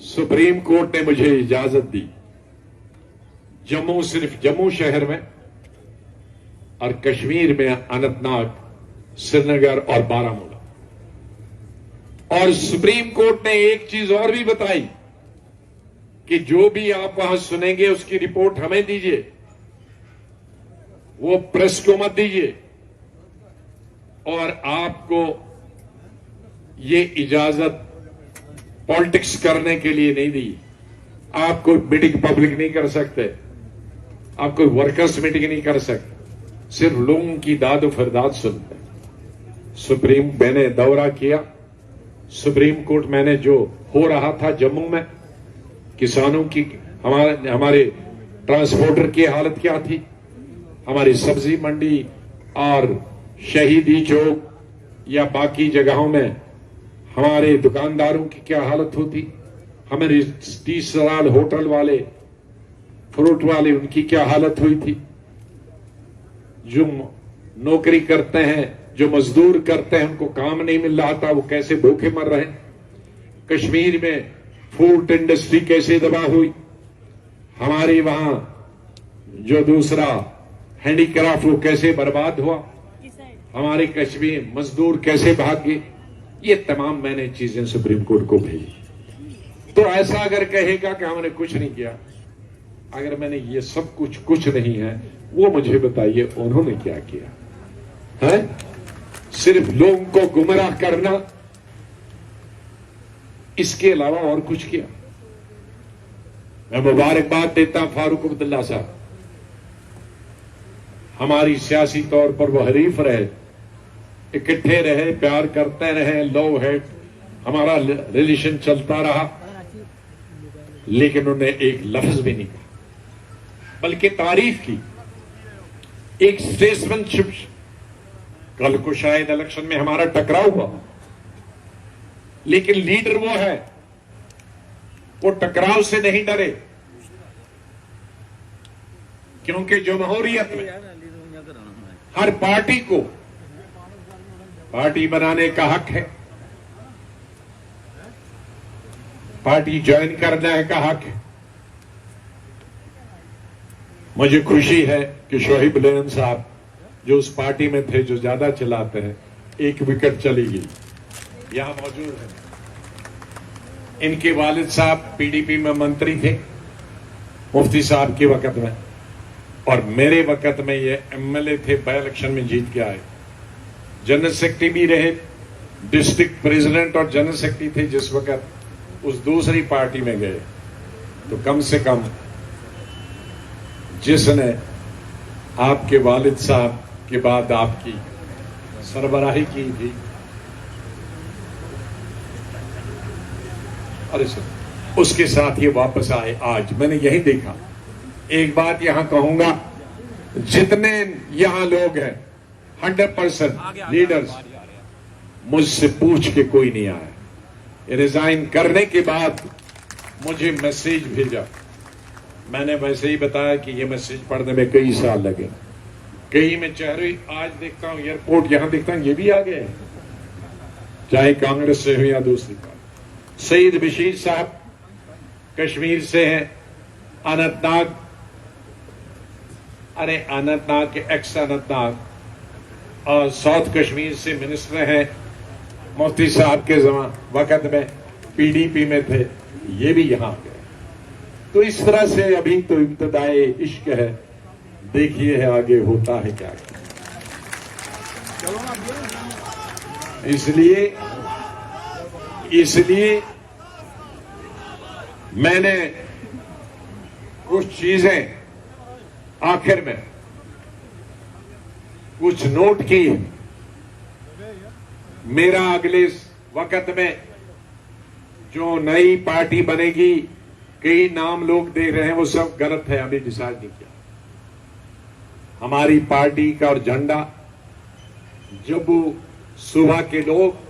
सुप्रीम कोर्ट ने मुझे इजाजत दी जम्मू, सिर्फ जम्मू शहर में, और कश्मीर में अनंतनाग, श्रीनगर और बारामूला। और सुप्रीम कोर्ट ने एक चीज और भी बताई कि जो भी आप वहां सुनेंगे उसकी रिपोर्ट हमें दीजिए, वो प्रेस को मत दीजिए। और आपको ये इजाजत पॉलिटिक्स करने के लिए नहीं दी। आप कोई मीटिंग पब्लिक नहीं कर सकते, आप कोई वर्कर्स मीटिंग नहीं कर सकते, सिर्फ लोगों की दाद फरदाद सुनते। सुप्रीम मैंने दौरा किया, सुप्रीम कोर्ट मैंने जो हो रहा था जम्मू में, किसानों की, हमारे ट्रांसपोर्टर की हालत क्या थी, हमारी सब्जी मंडी और शहीदी चौक या बाकी जगहों में हमारे दुकानदारों की क्या हालत होती, हमारे 30 साल होटल वाले फ्रूट वाले, उनकी क्या हालत हुई थी। जो नौकरी करते हैं, जो मजदूर करते हैं, उनको काम नहीं मिल रहा था, वो कैसे भूखे मर रहे हैं। कश्मीर में फूड इंडस्ट्री कैसे तबाह हुई। हमारे वहां जो दूसरा हैंडीक्राफ्ट वो कैसे बर्बाद हुआ। हमारे कश्मीर मजदूर कैसे भागे। ये तमाम मैंने चीजें सुप्रीम कोर्ट को भेजी। तो ऐसा अगर कहेगा कि हमने कुछ नहीं किया, अगर मैंने ये सब कुछ नहीं है, वो मुझे बताइए उन्होंने क्या किया है। सिर्फ लोगों को गुमराह करना, इसके अलावा और कुछ किया। मैं मुबारकबाद देता हूं फारूक अब्दुल्ला साहब, हमारी सियासी तौर पर वो हरीफ रहे, इकट्ठे रहे, प्यार करते रहे, लव हेट हमारा रिलेशन चलता रहा, लेकिन उन्होंने एक लफ्ज भी नहीं कहा, बल्कि तारीफ की, एक स्टेट्समैनशिप। कल को शायद इलेक्शन में हमारा टकराव हुआ, लेकिन लीडर वो है, वो टकराव से नहीं डरे, क्योंकि जमहूरियत में हर पार्टी को पार्टी बनाने का हक है, पार्टी ज्वाइन करने का हक है। मुझे खुशी है कि शोहिब लेन साहब जो उस पार्टी में थे, जो ज्यादा चलाते हैं, एक विकेट चली गई, यहां मौजूद है। इनके वालिद साहब पीडीपी में मंत्री थे मुफ्ती साहब के वक्त में, और मेरे वक्त में ये एमएलए थे, बाय इलेक्शन में जीत के आए। जनरल सेक्रेटरी भी रहे, डिस्ट्रिक्ट प्रेसिडेंट और जनरल सेक्रेटरी थे जिस वक्त उस दूसरी पार्टी में गए। तो कम से कम जिसने आपके वालिद साहब के बाद आपकी सरबराही की थी, अरे सर, उसके साथ ये वापस आए। आज मैंने यही देखा। एक बात यहां कहूंगा, जितने यहां लोग हैं 100% लीडर्स, मुझसे पूछ के कोई नहीं आया। रिजाइन करने के बाद मुझे मैसेज भेजा, मैंने वैसे ही बताया कि ये मैसेज पढ़ने में कई साल लगे। कई में चेहरे आज देखता हूं, एयरपोर्ट यहां देखता हूं, ये भी आ गए, चाहे कांग्रेस से हो या दूसरी पार्टी। सईद बशीर साहब कश्मीर से हैं, अनंतनाग, अरे अनंतनाग के एक्स अनंतनाग और साउथ कश्मीर से मिनिस्टर हैं, मुफ्ती साहब के वक्त में पीडीपी में थे, ये भी यहां गए। तो इस तरह से अभी तो इब्तिदाए इश्क है, देखिए है आगे होता है क्या। इसलिए मैंने कुछ चीजें आखिर में कुछ नोट की। मेरा अगले वक्त में जो नई पार्टी बनेगी, कई नाम लोग दे रहे हैं, वो सब गलत है, अभी डिसाइड नहीं किया। हमारी पार्टी का और झंडा जब सूबा के लोग,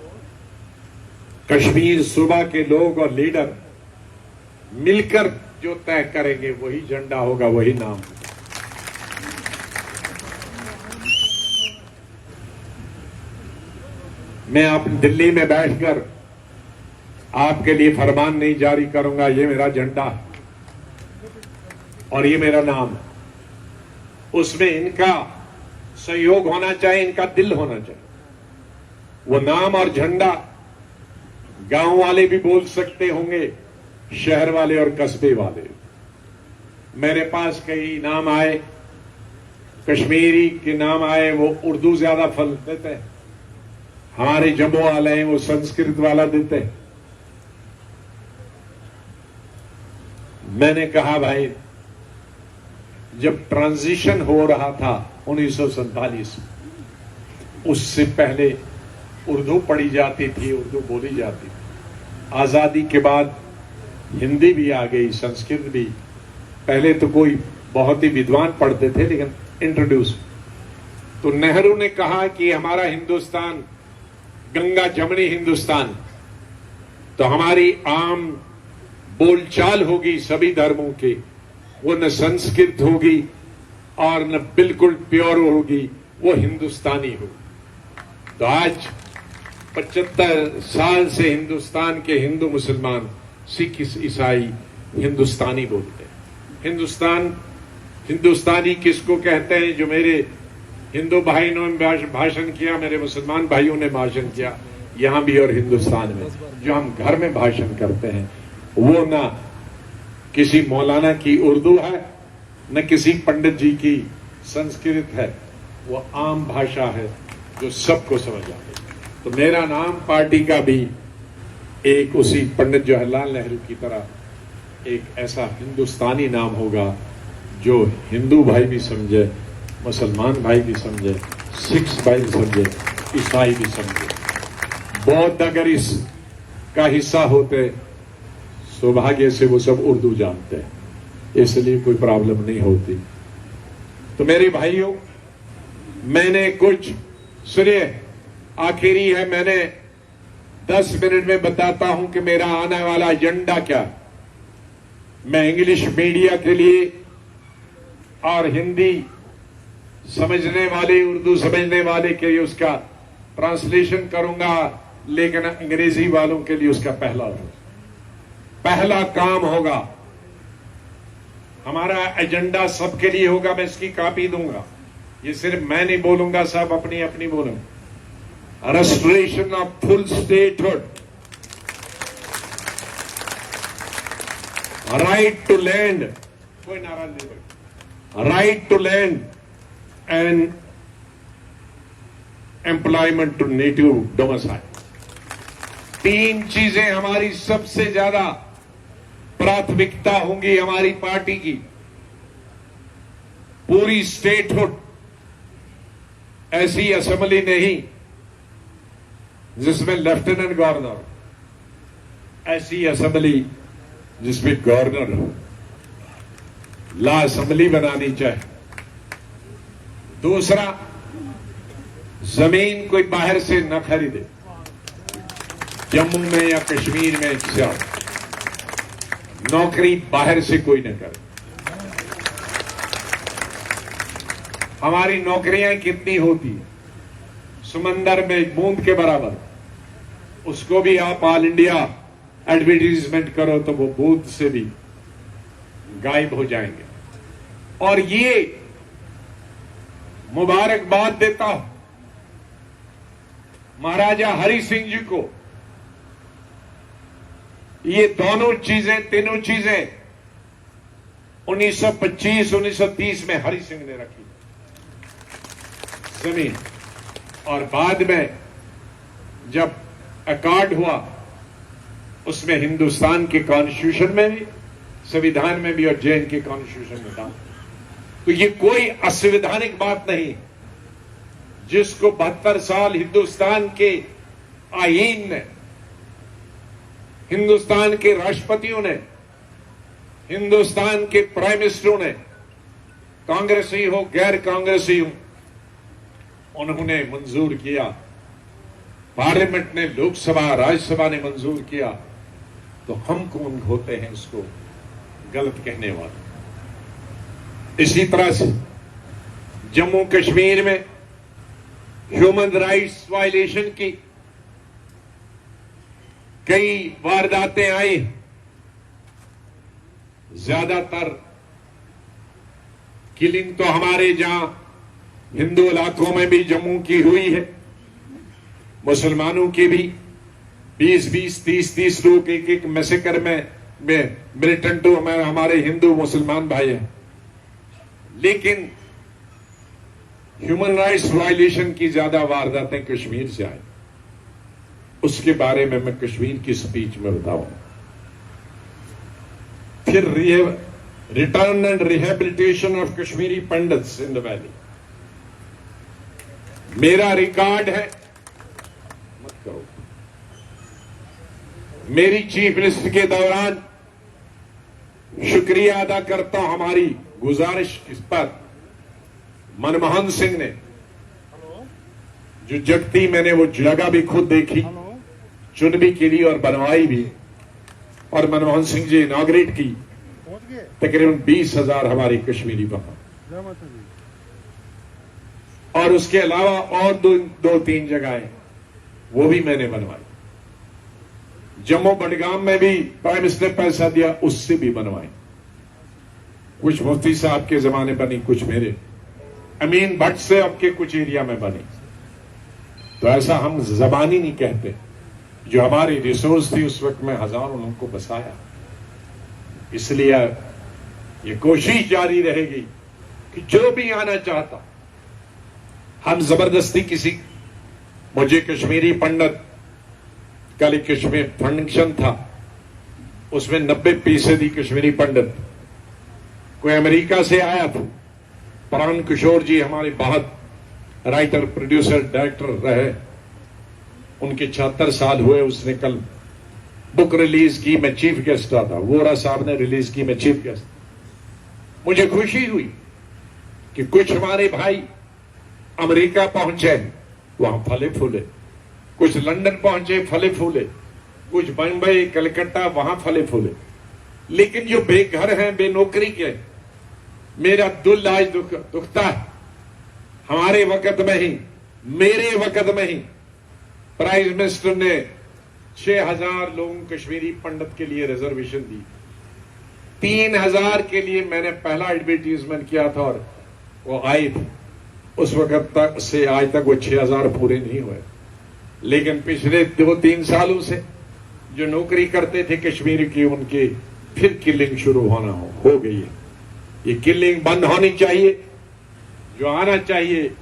कश्मीर सूबा के लोग और लीडर मिलकर जो तय करेंगे, वही झंडा होगा, वही नाम। मैं आप दिल्ली में बैठकर आपके लिए फरमान नहीं जारी करूंगा, ये मेरा झंडा और ये मेरा नाम। उसमें इनका सहयोग होना चाहिए, इनका दिल होना चाहिए। वो नाम और झंडा गांव वाले भी बोल सकते होंगे, शहर वाले और कस्बे वाले। मेरे पास कई नाम आए, कश्मीरी के नाम आए, वो उर्दू ज्यादा फल देते हैं। हमारे जम्मू वाले हैं, वो संस्कृत वाला देते हैं। मैंने कहा भाई, जब ट्रांजिशन हो रहा था 1947, उससे पहले उर्दू पढ़ी जाती थी, उर्दू बोली जाती थी। आजादी के बाद हिंदी भी आ गई, संस्कृत भी। पहले तो कोई बहुत ही विद्वान पढ़ते थे, लेकिन इंट्रोड्यूस। तो नेहरू ने कहा कि हमारा हिंदुस्तान गंगा जमनी हिंदुस्तान, तो हमारी आम बोलचाल होगी सभी धर्मों के, वो न संस्कृत होगी और न बिल्कुल प्योर होगी, वो हिंदुस्तानी होगी। तो आज 75 साल से हिंदुस्तान के हिंदू मुसलमान सिख ईसाई हिंदुस्तानी बोलते हैं। हिंदुस्तानी किसको कहते हैं? जो मेरे हिंदू भाइयों ने भाषण किया, मेरे मुसलमान भाइयों ने भाषण किया यहां भी और हिंदुस्तान में, जो हम घर में भाषण करते हैं, वो ना किसी मौलाना की उर्दू है न किसी पंडित जी की संस्कृत है, वो आम भाषा है जो सबको समझ आती है। तो मेरा नाम पार्टी का भी एक उसी पंडित जवाहरलाल नेहरू की तरह एक ऐसा हिंदुस्तानी नाम होगा जो हिंदू भाई भी समझे, मुसलमान भाई भी समझे, सिख भाई भी समझे, ईसाई भी समझे। बौद्ध अगर इसका हिस्सा होते, सौभाग्य से वो सब उर्दू जानते हैं, इसलिए कोई प्रॉब्लम नहीं होती। तो मेरे भाइयों, मैंने कुछ सुनिए, आखिरी है, मैंने 10 मिनट में बताता हूं कि मेरा आने वाला एजेंडा क्या है। मैं इंग्लिश मीडिया के लिए और हिंदी समझने वाले, उर्दू समझने वाले के लिए उसका ट्रांसलेशन करूंगा, लेकिन अंग्रेजी वालों के लिए उसका पहला काम होगा। हमारा एजेंडा सबके लिए होगा, मैं इसकी कॉपी दूंगा, ये सिर्फ मैं नहीं बोलूंगा, सब अपनी अपनी बोलूंगा। Restoration of full statehood, right to land, कोई नाराज नहीं, right to land and employment to native domicile. 3 चीजें हमारी सबसे ज्यादा प्राथमिकता होंगी हमारी पार्टी की। पूरी स्टेटहुड, ऐसी असेंबली नहीं जिसमें लेफ्टिनेंट गवर्नर, ऐसी असेंबली जिसमें गवर्नर हो, ला असेंबली बनानी चाहिए। दूसरा, जमीन कोई बाहर से न खरीदे, जम्मू में या कश्मीर में जाओ, नौकरी बाहर से कोई न करे। हमारी नौकरियां कितनी होती है? समंदर में बूंद के बराबर। उसको भी आप ऑल इंडिया एडवर्टीजमेंट करो तो वो बूंद से भी गायब हो जाएंगे। और ये मुबारकबाद देता हूं महाराजा हरि सिंह जी को। ये दोनों चीजें, तीनों चीजें 1925-1930 में हरि सिंह ने रखी जमीन, और बाद में जब अकॉर्ड हुआ उसमें हिंदुस्तान के कॉन्स्टिट्यूशन में भी, संविधान में भी और जैन के कॉन्स्टिट्यूशन में था। तो ये कोई असंवैधानिक बात नहीं, जिसको 72 साल हिंदुस्तान के आईन ने, हिंदुस्तान के राष्ट्रपतियों ने, हिंदुस्तान के प्राइम मिनिस्टरों ने, कांग्रेसी हो गैर कांग्रेसी हो, उन्होंने मंजूर किया। पार्लियामेंट ने, लोकसभा राज्यसभा ने मंजूर किया। तो हम कौन होते हैं इसको गलत कहने वाले? इसी तरह से जम्मू कश्मीर में ह्यूमन राइट्स वायलेशन की कई वारदातें आई, ज्यादातर किलिंग तो हमारे जहां हिंदू इलाकों में भी जम्मू की हुई है, मुसलमानों की भी 20-20, 30-30 लोग एक मैसेकर में मिलिटेंट तो हमारे हिंदू मुसलमान भाई हैं। लेकिन ह्यूमन राइट्स वायलेशन की ज्यादा वारदातें कश्मीर से आई, उसके बारे में मैं कश्मीर की स्पीच में बताऊंगा। फिर return and rehabilitation of Kashmiri pandits in the valley. मेरा रिकॉर्ड है, मत करो, मेरी चीफ मिनिस्टर के दौरान शुक्रिया अदा करता हूं हमारी गुजारिश इस पर मनमोहन सिंह ने, जो जगती, मैंने वो जगह भी खुद देखी, चुन भी के लिए और बनवाई भी, और मनमोहन सिंह जी इनॉग्रेट की, तकरीबन 20,000 हमारी कश्मीरी वहां, और उसके अलावा और दो तीन जगहें वो भी मैंने बनवाई। जम्मू बडगाम में भी प्राइम मिनिस्टर ने पैसा दिया, उससे भी बनवाए। कुछ मुफ्ती साहब के जमाने बनी, कुछ मेरे अमीन भट्ट से आपके कुछ एरिया में बनी। तो ऐसा हम जबानी नहीं कहते, जो हमारी रिसोर्स थी उस वक्त में हजारों लोगों को बसाया। इसलिए ये कोशिश जारी रहेगी कि जो भी आना चाहता, हम जबरदस्ती किसी, मुझे कश्मीरी पंडित, कल कश्मीर फंक्शन था, उसमें 90% कश्मीरी पंडित, कोई अमेरिका से आया था, प्राण किशोर जी हमारे बहुत राइटर, प्रोड्यूसर, डायरेक्टर रहे, उनके 76 साल हुए। उसने कल बुक रिलीज की, मैं चीफ गेस्ट था, वोरा साहब ने रिलीज की, मैं चीफ गेस्ट। मुझे खुशी हुई कि कुछ हमारे भाई अमेरिका पहुंचे, वहां फले फूले, कुछ लंदन पहुंचे, फले फूले, कुछ बम्बई, कलकत्ता, वहां फले फूले। लेकिन जो बेघर हैं, बेनौकरी के, मेरा दिल आज दुखता है। हमारे वक्त में ही, मेरे वक्त में ही प्राइम मिनिस्टर ने 6,000 लोगों कश्मीरी पंडित के लिए रिजर्वेशन दी। 3,000 के लिए मैंने पहला एडवर्टीजमेंट किया था और वो आए थे। उस वक्त तक से आज तक वो 6,000 पूरे नहीं हुए। लेकिन पिछले 2-3 सालों से जो नौकरी करते थे कश्मीर की, उनकी फिर किलिंग शुरू हो गई है। ये किलिंग बंद होनी चाहिए। जो आना चाहिए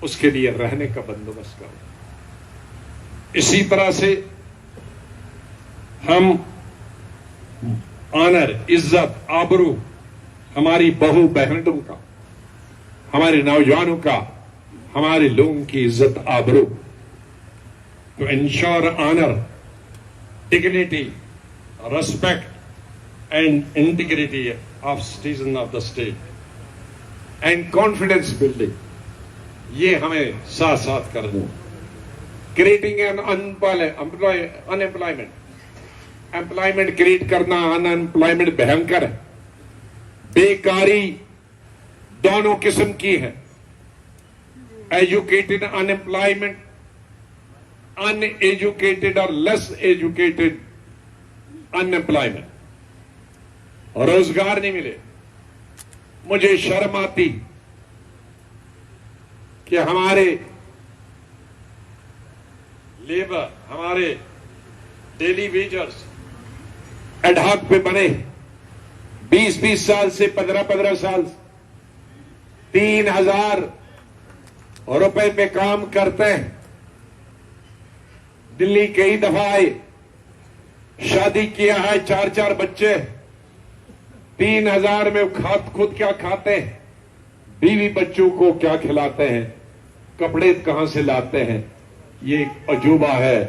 उसके लिए रहने का बंदोबस्त करो। इसी तरह से हम ऑनर, इज्जत, आबरू हमारी बहू बहनों का, हमारे नौजवानों का, हमारे लोगों की इज्जत आबरू, to ensure honor, dignity, respect and integrity of citizens of the state and confidence building, ये हमें साथ साथ करना। Creating an unemployment, employment create करना, अनएम्प्लॉयमेंट भयंकर है। बेकारी दोनों किस्म की है, एजुकेटेड अनएम्प्लॉयमेंट, अनएजुकेटेड और लेस एजुकेटेड अनएम्प्लॉयमेंट, रोजगार नहीं मिले। मुझे शर्म आती कि हमारे लेबर, हमारे डेली वेजर्स एडहॉक पे बने 20-20 साल से 15-15 साल 3,000 रुपए पे काम करते हैं। दिल्ली कई दफा आए, शादी किया है, 4-4 बच्चे, 3,000 में खुद क्या खाते हैं, बीवी बच्चों को क्या खिलाते हैं, कपड़े कहां से लाते हैं। ये एक अजूबा है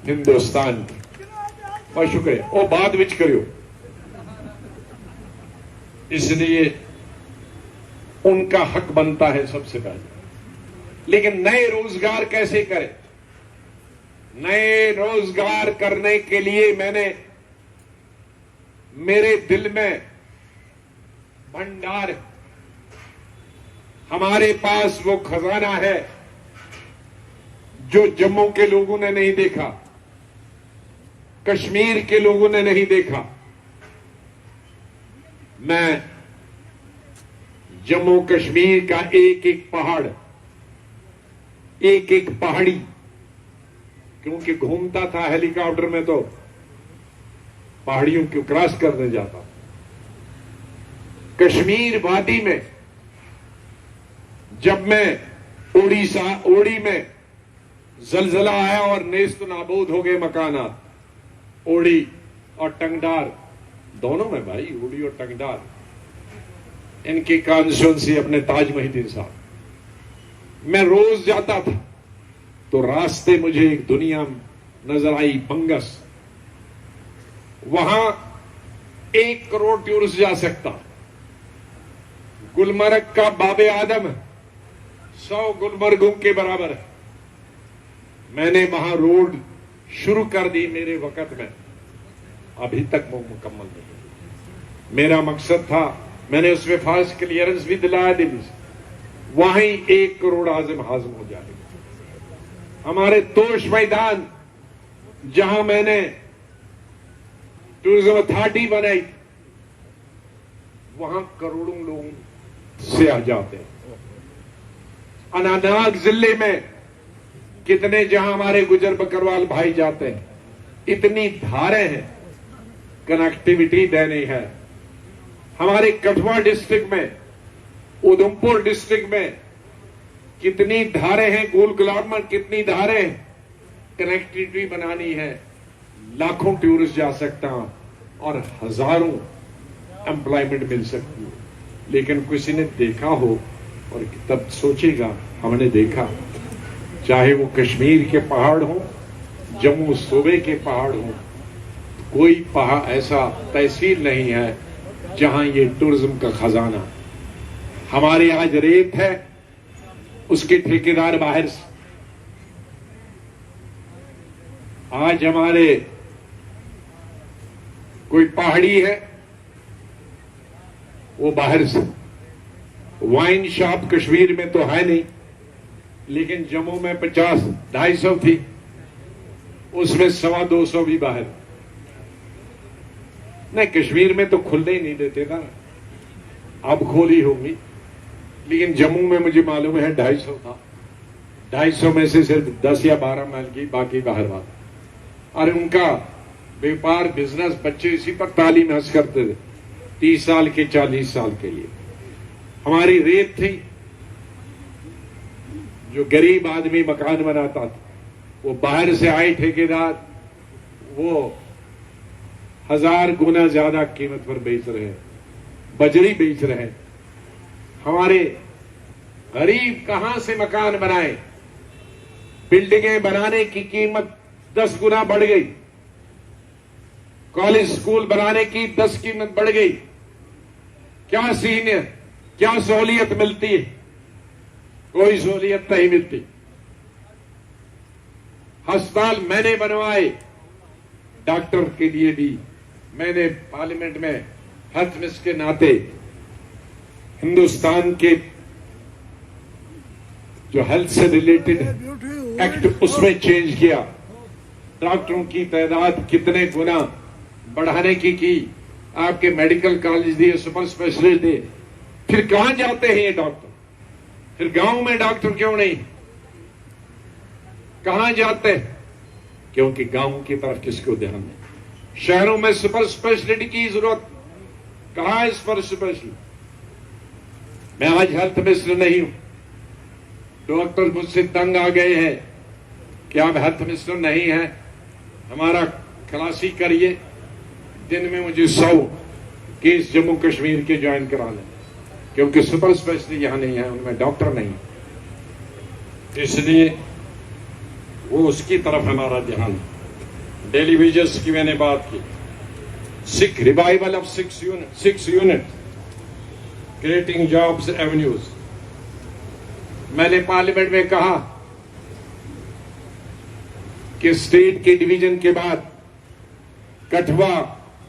हिंदुस्तान की। बहुत शुक्रिया, वो बाद विच करियो। इसलिए उनका हक बनता है सबसे पहले। लेकिन नए रोजगार कैसे करें? नए रोजगार करने के लिए मैंने, मेरे दिल में भंडार, हमारे पास वो खजाना है जो जम्मू के लोगों ने नहीं देखा, कश्मीर के लोगों ने नहीं देखा। मैं जम्मू कश्मीर का एक एक पहाड़, एक एक पहाड़ी, क्योंकि घूमता था हेलीकॉप्टर में तो पहाड़ियों को क्रॉस करने जाता। कश्मीर वादी में जब मैं ओडी में जलजला आया और नेस्त नाबूद हो गए मकानात, ओडी और टंगडार दोनों में भाई, ओडी और टंगडार, इनकी कॉन्स्टिट्यूंसी अपने ताज मोहिद्दीन साहब, मैं रोज जाता था तो रास्ते मुझे एक दुनिया नजर आई, बंगस। वहां 1 करोड़ टूरिस्ट जा सकता। गुलमर्ग का बाबे आदम 100 गुलमर्गों के बराबर है। मैंने वहां रोड शुरू कर दी मेरे वक्त में, अभी तक वो मुकम्मल नहीं। मेरा मकसद था, मैंने उसमें फास्ट क्लियरेंस भी दिलाया दिल्ली से, वहीं 1 करोड़ आज़म हाजिम हो जाएगा। हमारे तोश मैदान जहां मैंने टूरिज्म अथॉरिटी बनाई, वहां करोड़ों लोग से आ जाते हैं। अनंतनाग जिले में कितने जहां हमारे गुजर बकरवाल भाई जाते हैं, इतनी धारें हैं, कनेक्टिविटी देनी है। हमारे कठुआ डिस्ट्रिक्ट में, उधमपुर डिस्ट्रिक्ट में कितनी धारें हैं, गोल गुलाब में कितनी धारें हैं, कनेक्टिविटी बनानी है। लाखों टूरिस्ट जा सकता हूं और हजारों एम्प्लॉयमेंट मिल सकती है। लेकिन किसी ने देखा हो और तब सोचेगा, हमने देखा, चाहे वो कश्मीर के पहाड़ हो, जम्मू सूबे के पहाड़ हो, कोई पहाड़ ऐसा तहसील नहीं है जहां ये टूरिज्म का खजाना। हमारे आज रेत है, उसके ठेकेदार बाहर से। आज हमारे कोई पहाड़ी है, वो बाहर से। वाइन शॉप कश्मीर में तो है नहीं, लेकिन जम्मू में 50-250 थी, उसमें 125 भी बाहर। नहीं, कश्मीर में तो खुलने ही नहीं देते ना, अब खोली होंगी, लेकिन जम्मू में मुझे मालूम है 250 था। 250 में से सिर्फ 10 या 12 मिल गई, बाकी बाहर वाला। और उनका व्यापार, बिजनेस, बच्चे इसी पर तालीम हासिल करते थे 30 साल के, 40 साल के लिए। हमारी रेत थी, जो गरीब आदमी मकान बनाता था, वो बाहर से आए ठेकेदार, वो 1000 गुना ज्यादा कीमत पर बेच रहे हैं, बजरी बेच रहे हैं। हमारे गरीब कहां से मकान बनाए? बिल्डिंगें बनाने की कीमत 10 गुना बढ़ गई, कॉलेज स्कूल बनाने की 10 कीमत बढ़ गई। क्या सीन है, क्या सहूलियत मिलती है? कोई सहूलियत नहीं मिलती। अस्पताल मैंने बनवाए, डॉक्टर के लिए भी मैंने पार्लियामेंट में हेल्थ मिनिस्टर के नाते हिंदुस्तान के जो हेल्थ से रिलेटेड एक्ट, उसमें चेंज किया। डॉक्टरों की तादाद कितने गुना बढ़ाने की आपके मेडिकल कॉलेज दिए, सुपर स्पेशलिस्ट दिए। फिर कहां जाते हैं ये डॉक्टर? फिर गांव में डॉक्टर क्यों नहीं? कहां जाते हैं? क्योंकि गांव की तरफ किसको ध्यान है? शहरों में सुपर स्पेशलिटी की जरूरत, कहां है सुपर स्पेशलिटी? मैं आज हेल्थ मिनिस्टर नहीं हूं, डॉक्टर मुझसे तंग आ गए हैं कि आप हेल्थ मिनिस्टर नहीं है, हमारा खलासी करिए। दिन में मुझे 100 केस जम्मू कश्मीर के ज्वाइन कराने, क्योंकि सुपर स्पेशलिटी यहां नहीं है, उनमें डॉक्टर नहीं, इसलिए वो उसकी तरफ हमारा ध्यान। डेली वेजेस की मैंने बात की, Sikh revival of 6 unit creating jobs avenues. मैंने पार्लियामेंट में कहा कि स्टेट के डिवीजन के बाद कठुआ,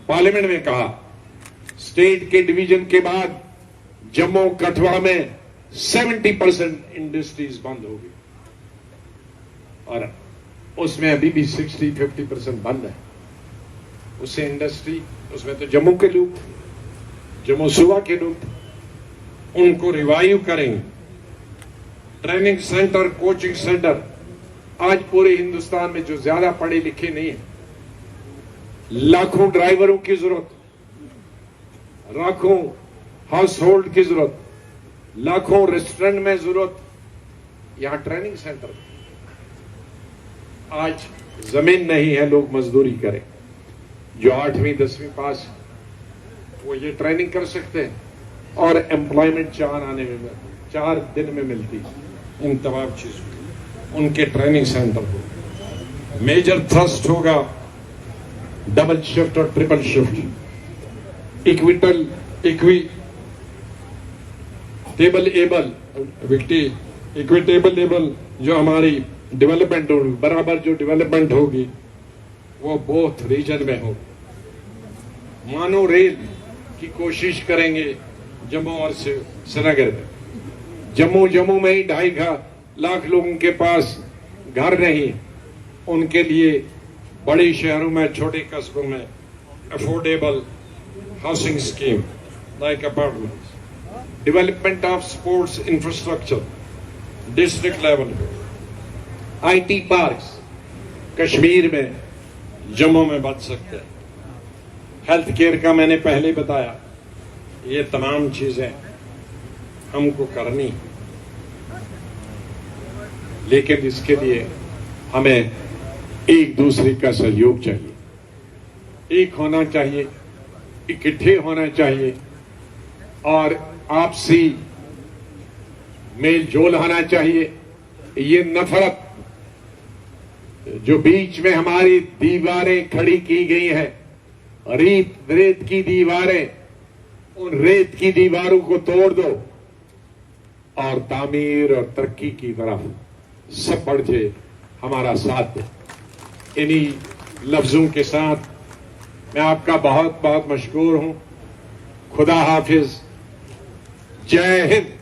पार्लियामेंट में कहा स्टेट के डिवीजन के बाद जम्मू कठुआ में 70% इंडस्ट्रीज बंद हो गई, और उसमें अभी भी 60-50% बंद है। उससे इंडस्ट्री, उसमें तो जम्मू के लोग, जम्मू सूबा के लोग, उनको रिवाइव करेंगे। ट्रेनिंग सेंटर, कोचिंग सेंटर, आज पूरे हिंदुस्तान में जो ज्यादा पढ़े लिखे नहीं है, लाखों ड्राइवरों की जरूरत, लाखों हाउस होल्ड की जरूरत, लाखों रेस्टोरेंट में जरूरत, यहां ट्रेनिंग सेंटर। आज जमीन नहीं है, लोग मजदूरी करें। जो 8वीं 10वीं पास, वो ये ट्रेनिंग कर सकते हैं, और एम्प्लॉयमेंट 4 दिन में मिलती इन तमाम चीजों। उनके ट्रेनिंग सेंटर को मेजर थ्रस्ट होगा डबल शिफ्ट और ट्रिपल शिफ्ट, इक्विटेबल एबल जो हमारी डेवलपमेंट होगी, बराबर जो डेवलपमेंट होगी वो बोथ रीजन में हो। मानो रेल की कोशिश करेंगे जम्मू और श्रीनगर में। जम्मू में ही 2.5 लाख लोगों के पास घर नहीं, उनके लिए बड़े शहरों में, छोटे कस्बों में affordable housing scheme like apartments, development of sports infrastructure district level पे, IT पार्क्स कश्मीर में, जम्मू में बन सकते हैं। हेल्थ केयर का मैंने पहले बताया, ये तमाम चीजें हमको करनी, लेकिन इसके लिए हमें एक दूसरे का सहयोग चाहिए, एक होना चाहिए, इकट्ठे होना चाहिए और आपसी मेल जोल होना चाहिए। ये नफरत जो बीच में हमारी दीवारें खड़ी की गई हैं, रेत की दीवारें, उन रेत की दीवारों को तोड़ दो और तामीर और तरक्की की तरफ सब बढ़े, हमारा साथ दे। इन्हीं लफ्जों के साथ मैं आपका बहुत बहुत मशकूर हूं। खुदा हाफिज। जय हिंद।